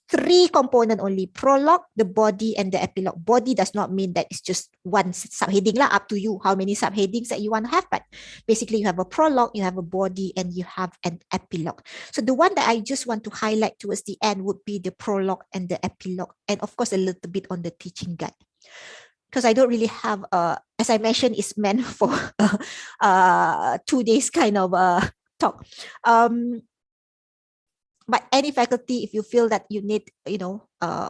3 component only: prologue, the body, and the epilogue. Body does not mean that it's just one subheading lah, up to you how many subheadings that you want to have, but basically you have a prologue, you have a body, and you have an epilogue. So the one that I just want to highlight towards the end would be the prologue and the epilogue, and of course a little bit on the teaching guide. Because I don't really have, as I mentioned, it's meant for 2 days kind of talk. But any faculty, if you feel that you need,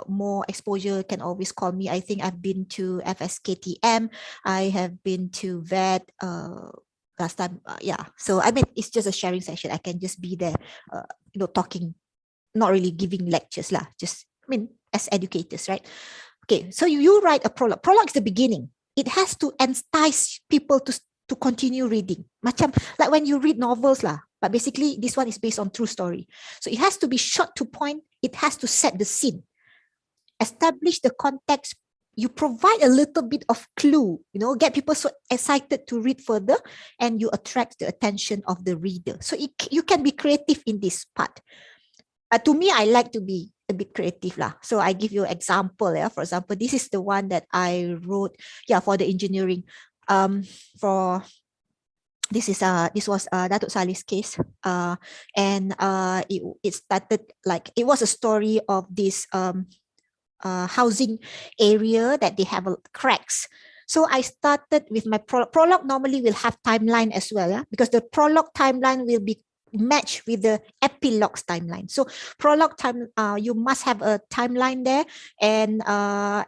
more exposure, can always call me. I think I've been to FSKTM. I have been to VET last time. So I mean, it's just a sharing session. I can just be there, talking, not really giving lectures lah. Just, as educators, right? Okay, so you write a prologue. Prologue is the beginning. It has to entice people to continue reading. Macam like when you read novels lah. But basically, this one is based on true story. So it has to be short to point. It has to set the scene, establish the context. You provide a little bit of clue, get people so excited to read further, and you attract the attention of the reader. So you can be creative in this part. To me, I like to be a bit creative lah. So I give you an example. Yeah, for example, this is the one that I wrote. Yeah, for the engineering. This was Datuk Salih's case, and it started like it was a story of this housing area that they have cracks. So I started with my prologue. Normally will have timeline as well, yeah, because the prologue timeline will be match with the epilogue's timeline. So prologue time, you must have a timeline there, and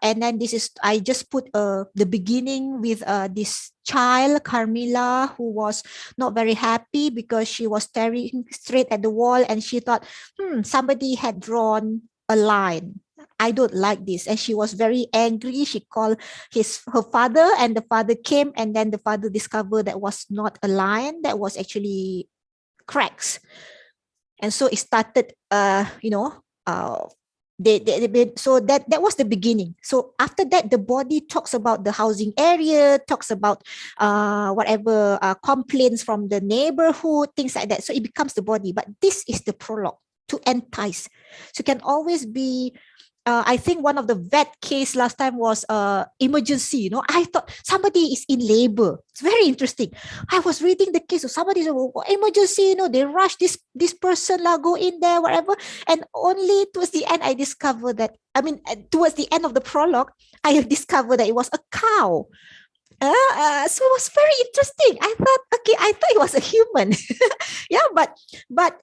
then this is, I just put the beginning with this child Carmilla, who was not very happy because she was staring straight at the wall and she thought, somebody had drawn a line. I don't like this. And she was very angry. She called her father, and the father came, and then the father discovered that was not a line, that was actually cracks. And so it started, so that was the beginning. So after that, the body talks about the housing area, talks about whatever complaints from the neighborhood, things like that. So it becomes the body. But this is the prologue to entice. So it can always be, I think one of the vet case last time was emergency. I thought somebody is in labor. It's very interesting. I was reading the case of somebody said, emergency, they rush this person lah, go in there, whatever. And only towards the end, I discovered that, towards the end of the prologue, I have discovered that it was a cow. So it was very interesting. I thought it was a human. Yeah, but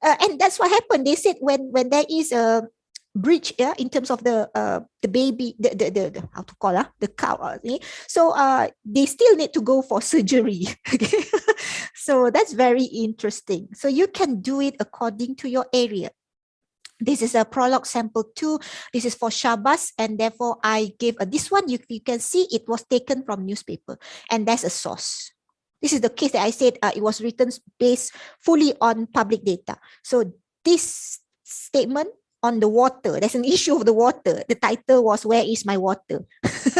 and that's what happened. They said when there is a breach, yeah, in terms of the baby, the how to call the cow. So they still need to go for surgery. Okay, so that's very interesting. So you can do it according to your area. This is a prologue sample 2. This is for Shabas, and therefore I gave this one. You can see it was taken from newspaper, and that's a source. This is the case that I said it was written based fully on public data. So this statement on the water, there's an issue of the water. The title was "Where is my water?"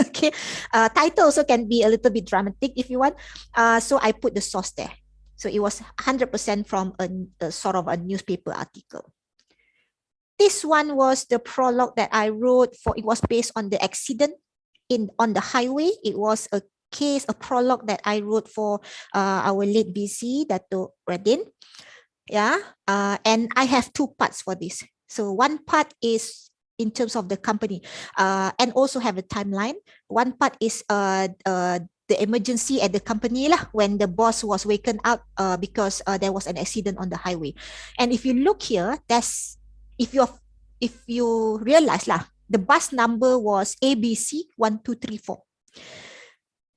Okay, title also can be a little bit dramatic if you want. So I put the source there. So it was 100% from a sort of a newspaper article. This one was the prologue that I wrote for. It was based on the accident on the highway. It was a prologue that I wrote for our late BC, Dato' Radin. Yeah, and I have 2 parts for this. So one part is in terms of the company, and also have a timeline. One part is the emergency at the company lah, when the boss was waken up because there was an accident on the highway. And if you look here, if you realize lah, the bus number was ABC 1234.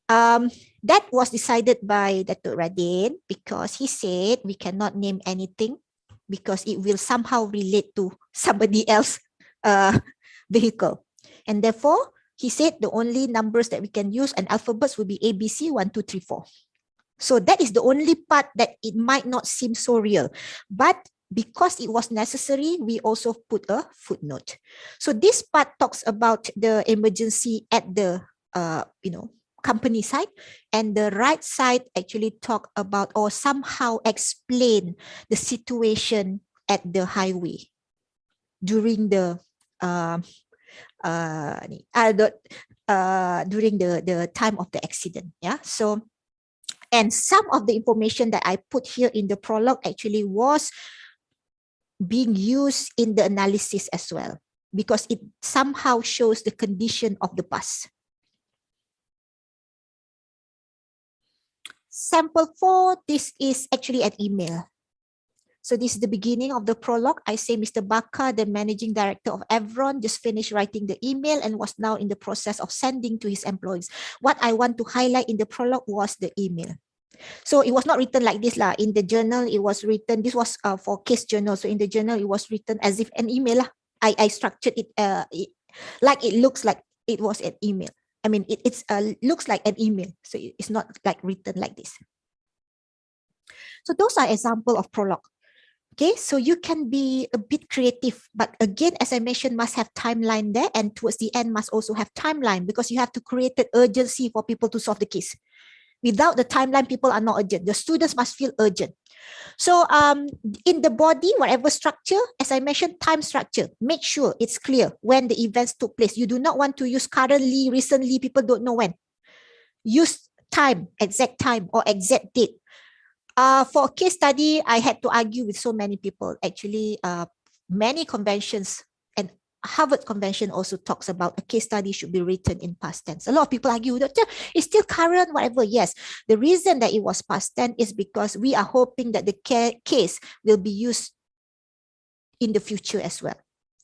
That was decided by Datuk Radin because he said we cannot name anything because it will somehow relate to somebody else vehicle. And therefore, he said the only numbers that we can use and alphabets will be A, B, C, 1, 2, 3, 4. So that is the only part that it might not seem so real. But because it was necessary, we also put a footnote. So this part talks about the emergency at the company side, and the right side actually talk about or somehow explain the situation at the highway during the during the time of the accident. Yeah. So, and some of the information that I put here in the prologue actually was being used in the analysis as well, because it somehow shows the condition of the bus. Sample 4, this is actually an email. So this is the beginning of the prologue. I say Mr. Bakar, the managing director of Enron, just finished writing the email and was now in the process of sending to his employees. What I want to highlight in the prologue was the email. So it was not written like this lah. In the journal, it was written, this was for case journal. So in the journal, it was written as if an email lah. I structured it, like it looks like it was an email. I mean, it's looks like an email. So it's not like written like this. So those are example of prologue. Okay, so you can be a bit creative, but again, as I mentioned, must have timeline there, and towards the end must also have timeline, because you have to create an urgency for people to solve the case. Without the timeline, people are not urgent. The students must feel urgent. So in the body, whatever structure, as I mentioned, time structure, make sure it's clear when the events took place. You do not want to use currently, recently, people don't know when. Use time, exact time or exact date. For a case study, I had to argue with so many people. Actually, many conventions, and Harvard Convention also talks about a case study should be written in past tense. A lot of people argue that it's still current, whatever. Yes, the reason that it was past tense is because we are hoping that the case will be used in the future as well.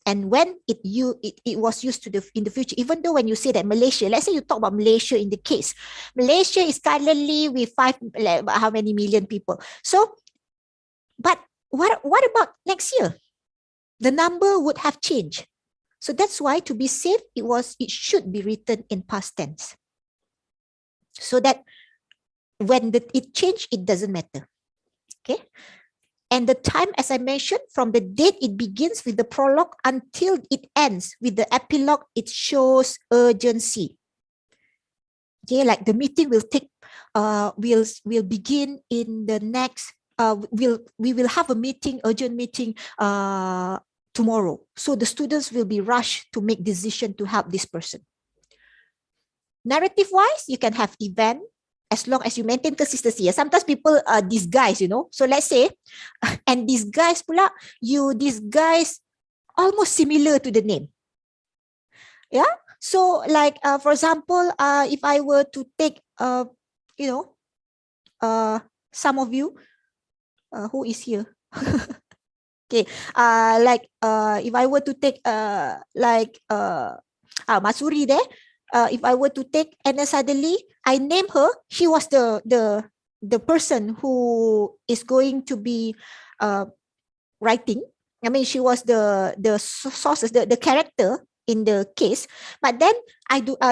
And when it was used in the future, even though when you say that Malaysia, let's say you talk about Malaysia in the case, Malaysia is currently with how many million people. So, but what about next year? The number would have changed. So that's why, to be safe, it should be written in past tense, so that when it changed, it doesn't matter. Okay. And the time, as I mentioned, from the date it begins with the prologue until it ends with the epilogue, it shows urgency. Okay, like the meeting will take, will begin in the next, we will have a meeting, urgent meeting tomorrow. So the students will be rushed to make decision to help this person. Narrative-wise, you can have event, as long as you maintain consistency. Sometimes people disguise, So let's say, and disguise pula, you disguise almost similar to the name. Yeah. So like, for example, if I were to take, some of you, who is here? Okay. Like, if I were to take, Masuri there, if I were to take, and then suddenly I name her, she was the person who is going to be writing. I mean, she was the sources, the character in the case. But then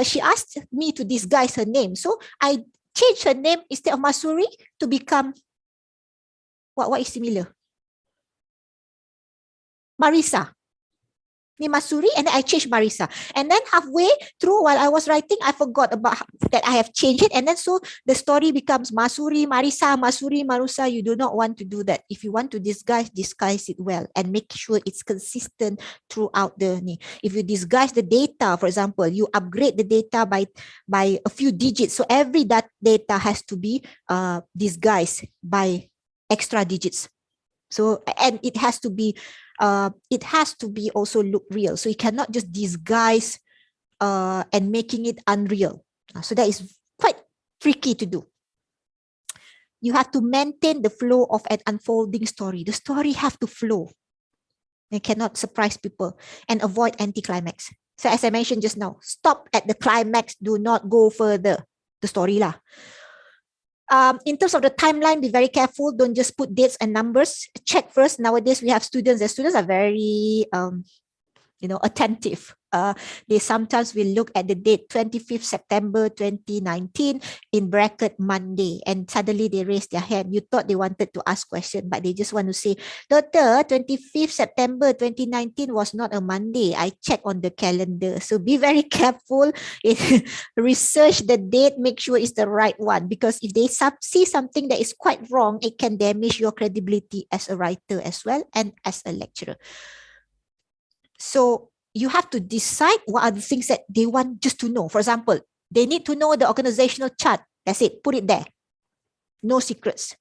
she asked me to disguise her name, so I changed her name instead of Masuri to become what is similar? Marisa. Ni Masuri, and then I changed Marisa. And then halfway through, while I was writing, I forgot about that I have changed it. And then so the story becomes Masuri, Marisa, Masuri, Marusa. You do not want to do that. If you want to disguise it well and make sure it's consistent throughout the. If you disguise the data, for example, you upgrade the data by a few digits. So every that data has to be disguised by extra digits. So, and it has to be also look real. So you cannot just disguise and making it unreal. So that is quite tricky to do. You have to maintain the flow of an unfolding story. The story have to flow. You cannot surprise people and avoid anticlimax. So as I mentioned just now, stop at the climax. Do not go further. the story lah. In terms of the timeline, be very careful. Don't just put dates and numbers. Check first. Nowadays, we have students. The students are very, attentive. They sometimes will look at the date 25th September 2019 in bracket Monday, and suddenly they raise their hand. You thought they wanted to ask question, but they just want to say, Doctor, 25th September 2019 was not a Monday. I checked on the calendar. So be very careful. Research the date, make sure it's the right one, because if they see something that is quite wrong, it can damage your credibility as a writer as well and as a lecturer. So you have to decide what are the things that they want just to know. For example, they need to know the organizational chart. That's it. Put it there. No secrets.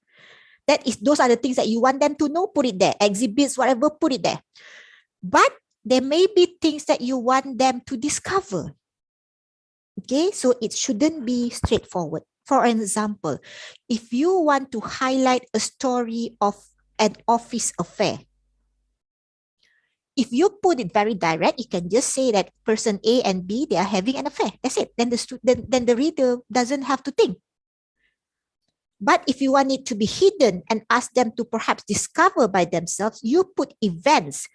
Those are the things that you want them to know. Put it there. Exhibits, whatever, put it there. But there may be things that you want them to discover. Okay, so it shouldn't be straightforward. For example, if you want to highlight a story of an office affair, if you put it very direct, you can just say that person A and B, they are having an affair. That's it. Then the reader doesn't have to think. But if you want it to be hidden and ask them to perhaps discover by themselves, you put events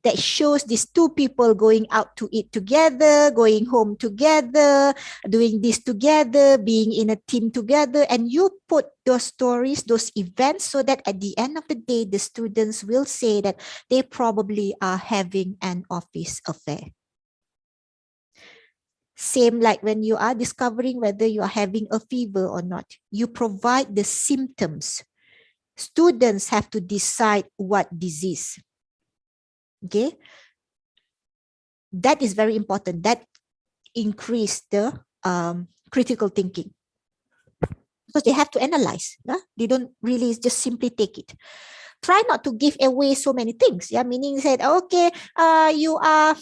that shows these two people going out to eat together, going home together, doing this together, being in a team together, and you put those stories, those events, so that at the end of the day, the students will say that they probably are having an office affair. Same like when you are discovering whether you are having a fever or not. You provide the symptoms. Students have to decide what disease. Okay, that is very important. That increase the critical thinking, because they have to analyze. Yeah? They don't really just simply take it. Try not to give away so many things. Yeah, meaning said, okay, you are,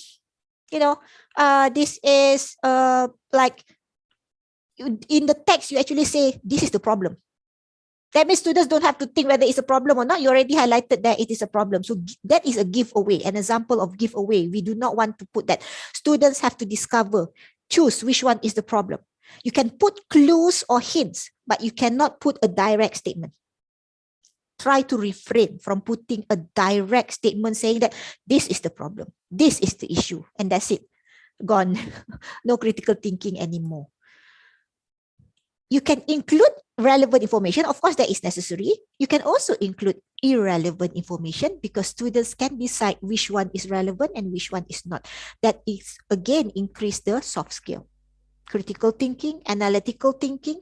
this is like in the text you actually say this is the problem. That means students don't have to think whether it's a problem or not. You already highlighted that it is a problem. So that is a giveaway, an example of giveaway. We do not want to put that. Students have to discover, choose which one is the problem. You can put clues or hints, but you cannot put a direct statement. Try to refrain from putting a direct statement saying that this is the problem, this is the issue, and that's it. Gone. No critical thinking anymore. You can include relevant information. Of course, that is necessary. You can also include irrelevant information, because students can decide which one is relevant and which one is not. That is, again, increase the soft skill. Critical thinking, analytical thinking,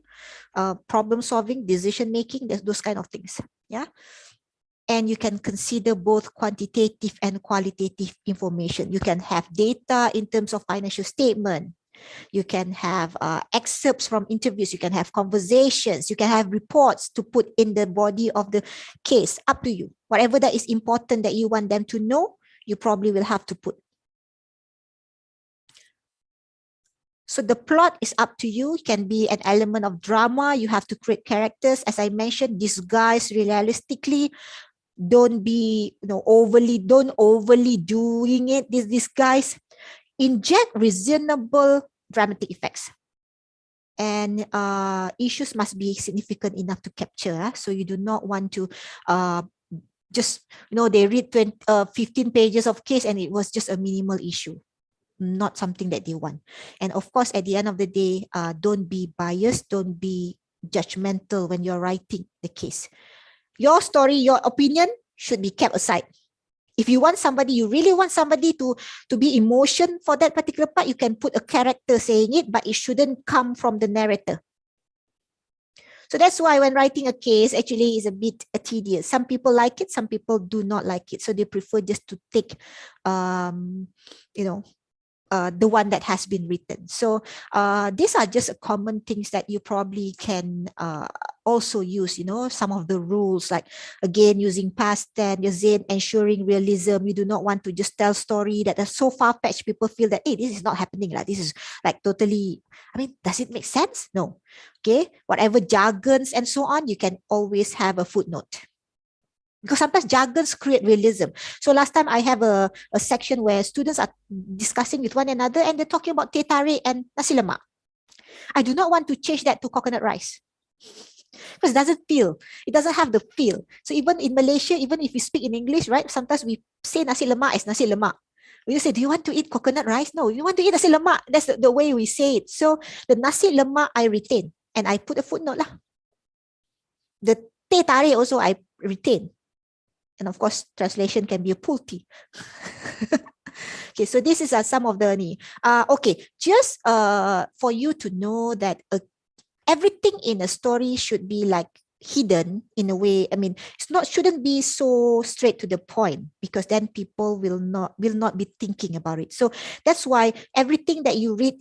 problem solving, decision making, those kind of things. Yeah. And you can consider both quantitative and qualitative information. You can have data in terms of financial statement. You can have excerpts from interviews. You can have conversations. You can have reports to put in the body of the case. Up to you. Whatever that is important that you want them to know, you probably will have to put. So the plot is up to you. It can be an element of drama. You have to create characters, as I mentioned, disguise realistically. Don't be overly doing it. This disguise. Inject reasonable dramatic effects, and issues must be significant enough to capture. So you do not want to just they read 15 pages of case and it was just a minimal issue. Not something that they want. And of course, at the end of the day, don't be biased, don't be judgmental when you're writing the case. Your story, your opinion should be kept aside. If you want somebody, you really want somebody to be emotion for that particular part, you can put a character saying it, but it shouldn't come from the narrator. So that's why when writing a case, actually is a bit tedious. Some people like it, some people do not like it. So they prefer just to take, the one that has been written. So these are just common things that you probably can also use, some of the rules, like again, using past tense, ensuring realism. You do not want to just tell story that are so far-fetched. People feel that, hey, this is not happening. Like this is like totally, does it make sense? No. Okay. Whatever jargons and so on, you can always have a footnote. Because sometimes jargons create realism. So last time I have a section where students are discussing with one another and they're talking about teh tarik and nasi lemak. I do not want to change that to coconut rice. Because it doesn't have the feel. So even in Malaysia, even if we speak in English, right, sometimes we say nasi lemak as nasi lemak. We say, do you want to eat coconut rice? No, you want to eat nasi lemak. That's the way we say it. So the nasi lemak I retain, and I put a footnote lah. The teh tarik also I retain. And of course, translation can be a pulti. Okay, so this is some of the okay, just for you to know that everything in a story should be like hidden in a way. I mean, shouldn't be so straight to the point, because then people will not be thinking about it. So that's why everything that you read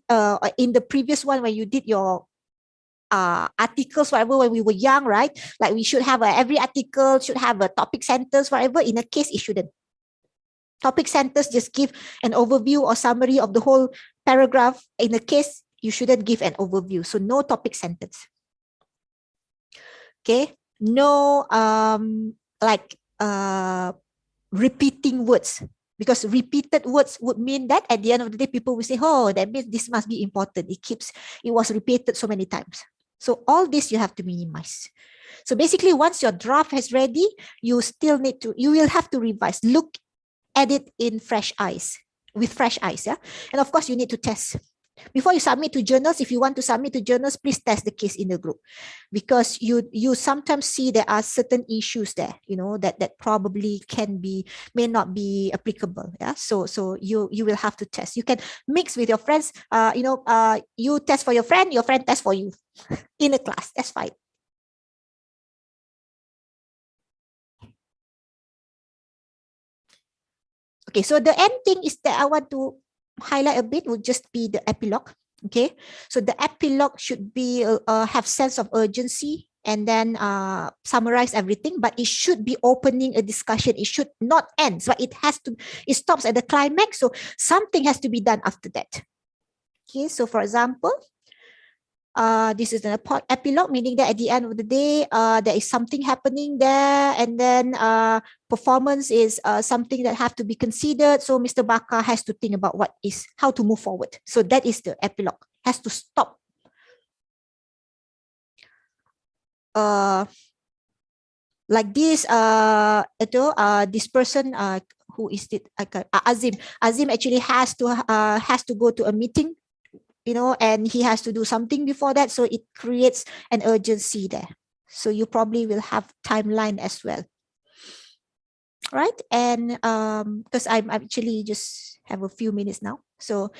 in the previous one, when you did your articles, whatever, when we were young, right? Like we should have every article should have a topic sentence, whatever. In a case, it shouldn't. Topic sentence just give an overview or summary of the whole paragraph. In a case, you shouldn't give an overview. So no topic sentence. Okay. No repeating words, because repeated words would mean that at the end of the day, people will say, oh, that means this must be important. It was repeated so many times. So all this you have to minimize. So basically, once your draft is ready, you will have to revise, look at it in with fresh eyes. Yeah. And of course, you need to test. Before you submit to journals, if you want to submit to journals, please test the case in the group, because you sometimes see there are certain issues there, that probably may not be applicable. Yeah. So you will have to test. You can mix with your friends. You test for your friend tests for you in a class. That's fine. Okay, so the end thing is that I want to highlight a bit would just be the epilogue. Okay, so the epilogue should be have sense of urgency, and then summarize everything, but it should be opening a discussion. It should not end, but it stops at the climax. So something has to be done after that. Okay, so for example, this is an epilogue, meaning that at the end of the day, there is something happening there, and then performance is something that have to be considered. So Mr. Bakar has to think about how to move forward. So that is the epilogue. Has to stop. Like this, this person, who is it? Azim. Azim actually has to go to a meeting, and he has to do something before that. So it creates an urgency there. So you probably will have timeline as well. Right? And because I'm actually just have a few minutes now. So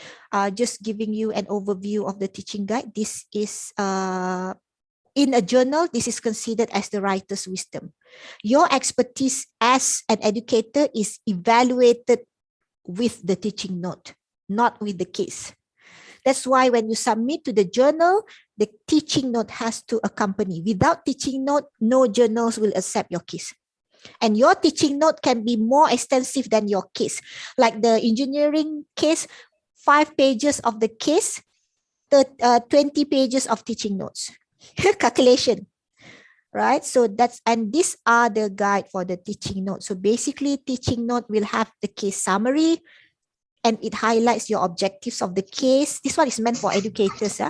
just giving you an overview of the teaching guide. This is in a journal, this is considered as the writer's wisdom. Your expertise as an educator is evaluated with the teaching note, not with the case. That's why when you submit to the journal, the teaching note has to accompany. Without teaching note, no journals will accept your case. And your teaching note can be more extensive than your case. Like the engineering case, 5 pages of the case, 20 pages of teaching notes. Calculation. Right? So these are the guide for the teaching note. So basically, teaching note will have the case summary, and it highlights your objectives of the case. This one is meant for educators.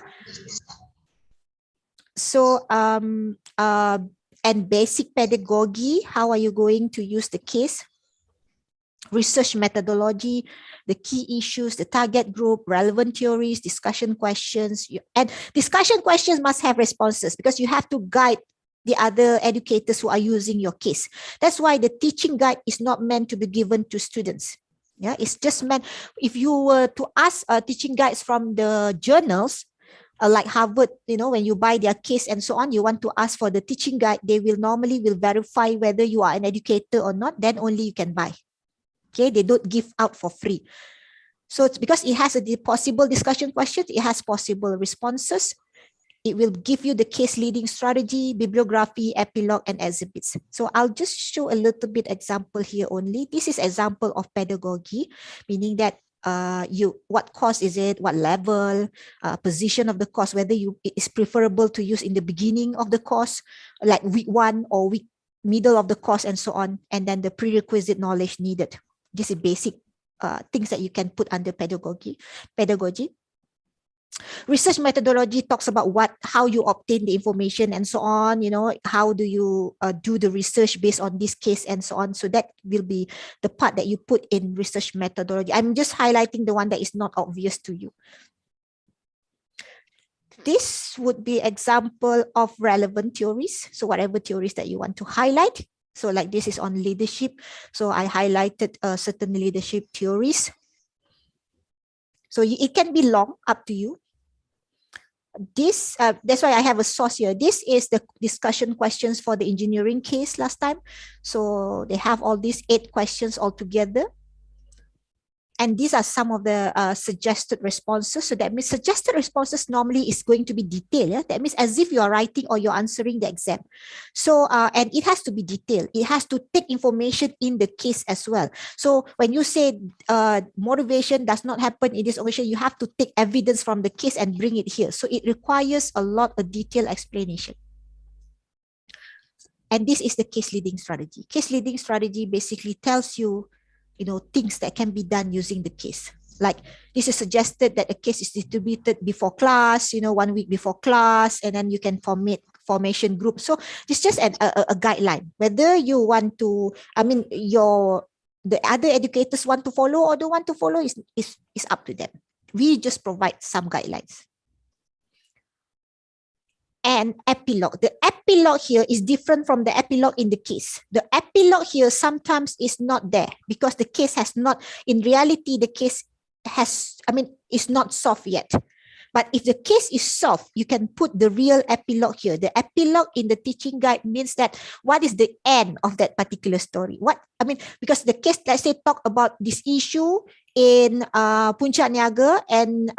So, and basic pedagogy, how are you going to use the case? Research methodology, the key issues, the target group, relevant theories, discussion questions. And discussion questions must have responses, because you have to guide the other educators who are using your case. That's why the teaching guide is not meant to be given to students. Yeah, it's just meant, if you were to ask teaching guides from the journals, like Harvard, when you buy their case and so on, you want to ask for the teaching guide, they will normally verify whether you are an educator or not, then only you can buy. Okay, they don't give out for free. So it's because it has a possible discussion questions, it has possible responses. It will give you the case leading strategy, bibliography, epilogue, and exhibits. So I'll just show a little bit example here only. This is example of pedagogy, meaning that what course is it, what level, position of the course, whether it is preferable to use in the beginning of the course, like week 1 or week middle of the course, and so on, and then the prerequisite knowledge needed. This is basic things that you can put under pedagogy. research methodology talks about how you obtain the information and so on, how do you do the research based on this case and so on. So that will be the part that you put in research methodology. I'm just highlighting the one that is not obvious to you. This would be example of relevant theories. So whatever theories that you want to highlight. So like this is on leadership. So I highlighted certain leadership theories. So it can be long, up to you. This that's why I have a source here. This is the discussion questions for the engineering case last time. So they have all these 8 questions all together. And these are some of the suggested responses. So that means suggested responses normally is going to be detailed. Yeah? That means as if you are writing or you're answering the exam. So, and it has to be detailed. It has to take information in the case as well. So when you say motivation does not happen in this occasion, you have to take evidence from the case and bring it here. So it requires a lot of detailed explanation. And this is the case leading strategy. Case leading strategy basically tells you, things that can be done using the case. Like this is suggested that a case is distributed before class, 1 week before class, and then you can formation group. So it's just a guideline. Whether you want to, the other educators want to follow or don't want to follow is up to them. We just provide some guidelines. And epilogue. The epilogue here is different from the epilogue in the case. The epilogue here sometimes is not there because the case has not, in reality, the case is not solved yet. But if the case is solved, you can put the real epilogue here. The epilogue in the teaching guide means that what is the end of that particular story? Because the case, let's say, talk about this issue in Puncak Niaga, and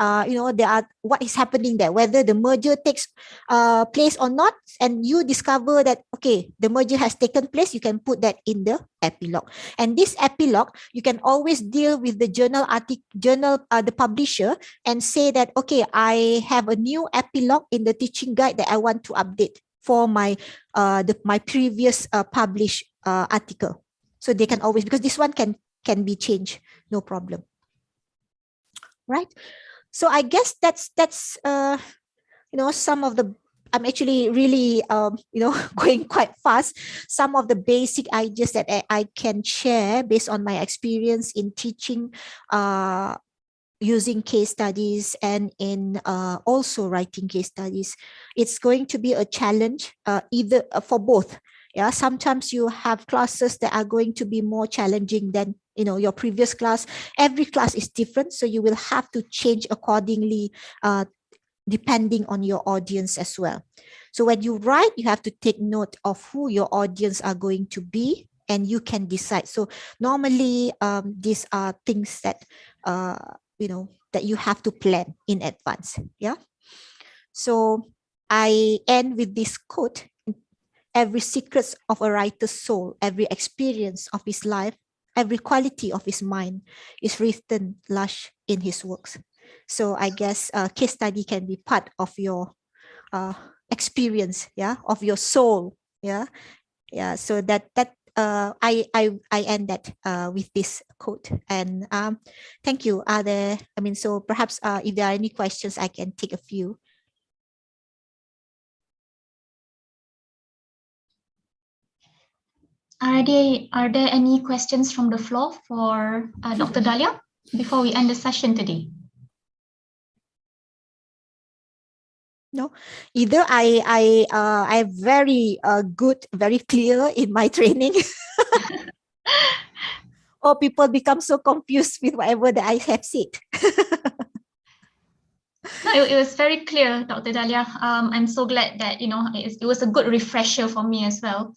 there are what is happening there, whether the merger takes place or not, and you discover that okay, the merger has taken place, you can put that in the epilogue. And this epilogue, you can always deal with the the publisher, and say that okay, I have a new epilogue in the teaching guide that I want to update for my my previous published article. So they can always, because this one can be changed, no problem. Right? So I guess that's some of the, I'm actually really going quite fast. Some of the basic ideas that I can share based on my experience in teaching using case studies and in also writing case studies. It's going to be a challenge either for both. Yeah, sometimes you have classes that are going to be more challenging than your previous class. Every class is different, so you will have to change accordingly depending on your audience as well. So when you write, you have to take note of who your audience are going to be, and you can decide. So normally these are things that that you have to plan in advance. Yeah. So I end with this quote: every secret of a writer's soul, every experience of his life, every quality of his mind is written lush in his works. So I guess case study can be part of your experience, yeah, of your soul, yeah. So that I end that with this quote. And thank you. So perhaps if there are any questions, I can take a few. Are there any questions from the floor for Dr. Dahlia before we end the session today? No, either I'm very good, very clear in my training, or people become so confused with whatever that I have said. No, it was very clear, Dr. Dahlia. I'm so glad that it was a good refresher for me as well.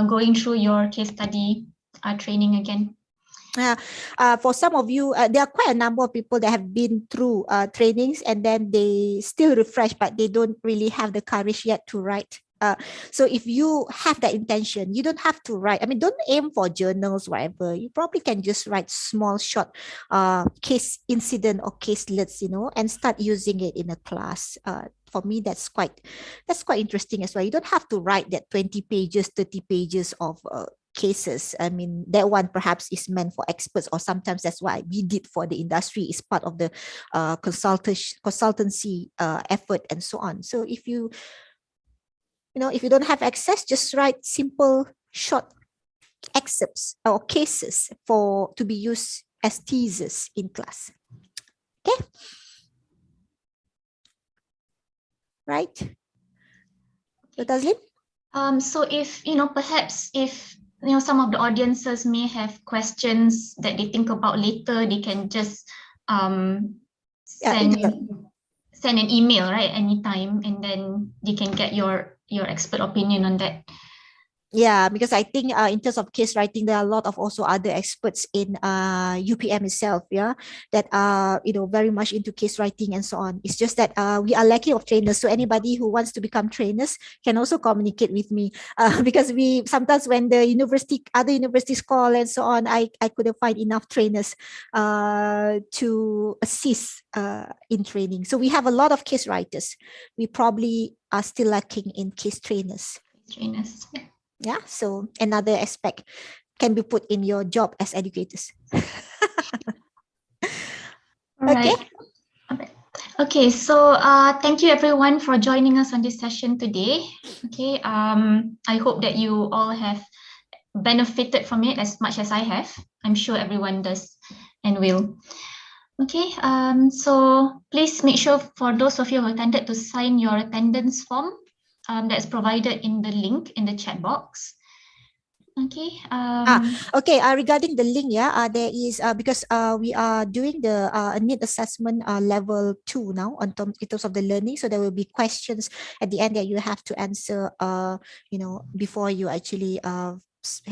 Going through your case study training again. For some of you, there are quite a number of people that have been through trainings and then they still refresh, but they don't really have the courage yet to write. So if you have that intention, you don't have to write. Don't aim for journals, whatever. You probably can just write small, short case incident or caselets, and start using it in a class. For me, that's quite interesting as well. You don't have to write that 20 pages, 30 pages of cases. I mean, that one perhaps is meant for experts, or sometimes that's why we did for the industry, is part of the consultancy effort and so on. So if you if you don't have access, just write simple, short excerpts or cases to be used as teasers in class. Okay. Right. So Tazlin? So if, perhaps if, some of the audiences may have questions that they think about later, they can just send an email, right, anytime, and then they can get your expert opinion on that. Yeah, because I think in terms of case writing, there are a lot of also other experts in UPM itself, yeah, that are very much into case writing and so on. It's just that we are lacking of trainers. So anybody who wants to become trainers can also communicate with me, because we sometimes, when the other universities call and so on, I couldn't find enough trainers to assist in training. So we have a lot of case writers. We probably are still lacking in case trainers. Trainers. Yeah, so another aspect can be put in your job as educators. All right. Okay, so thank you everyone for joining us on this session today. Okay, I hope that you all have benefited from it as much as I have. I'm sure everyone does and will. Okay, so please make sure for those of you who attended to sign your attendance form that's provided in the link in the chat box. Okay. Okay. Regarding the link, there is because we are doing the need assessment level 2 now in terms of the learning. So there will be questions at the end that you have to answer. Before you actually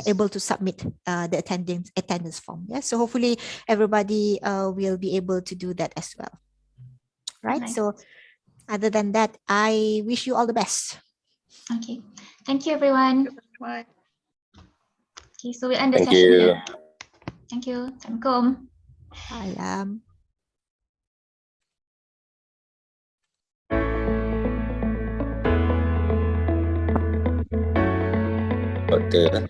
able to submit the attendance form. Yeah. So hopefully everybody will be able to do that as well. Right. So other than that, I wish you all the best. Okay. Thank you, everyone. Bye. Okay, so we end the Thank session you. here. Thank you. Assalamualaikum. Salam. Okay.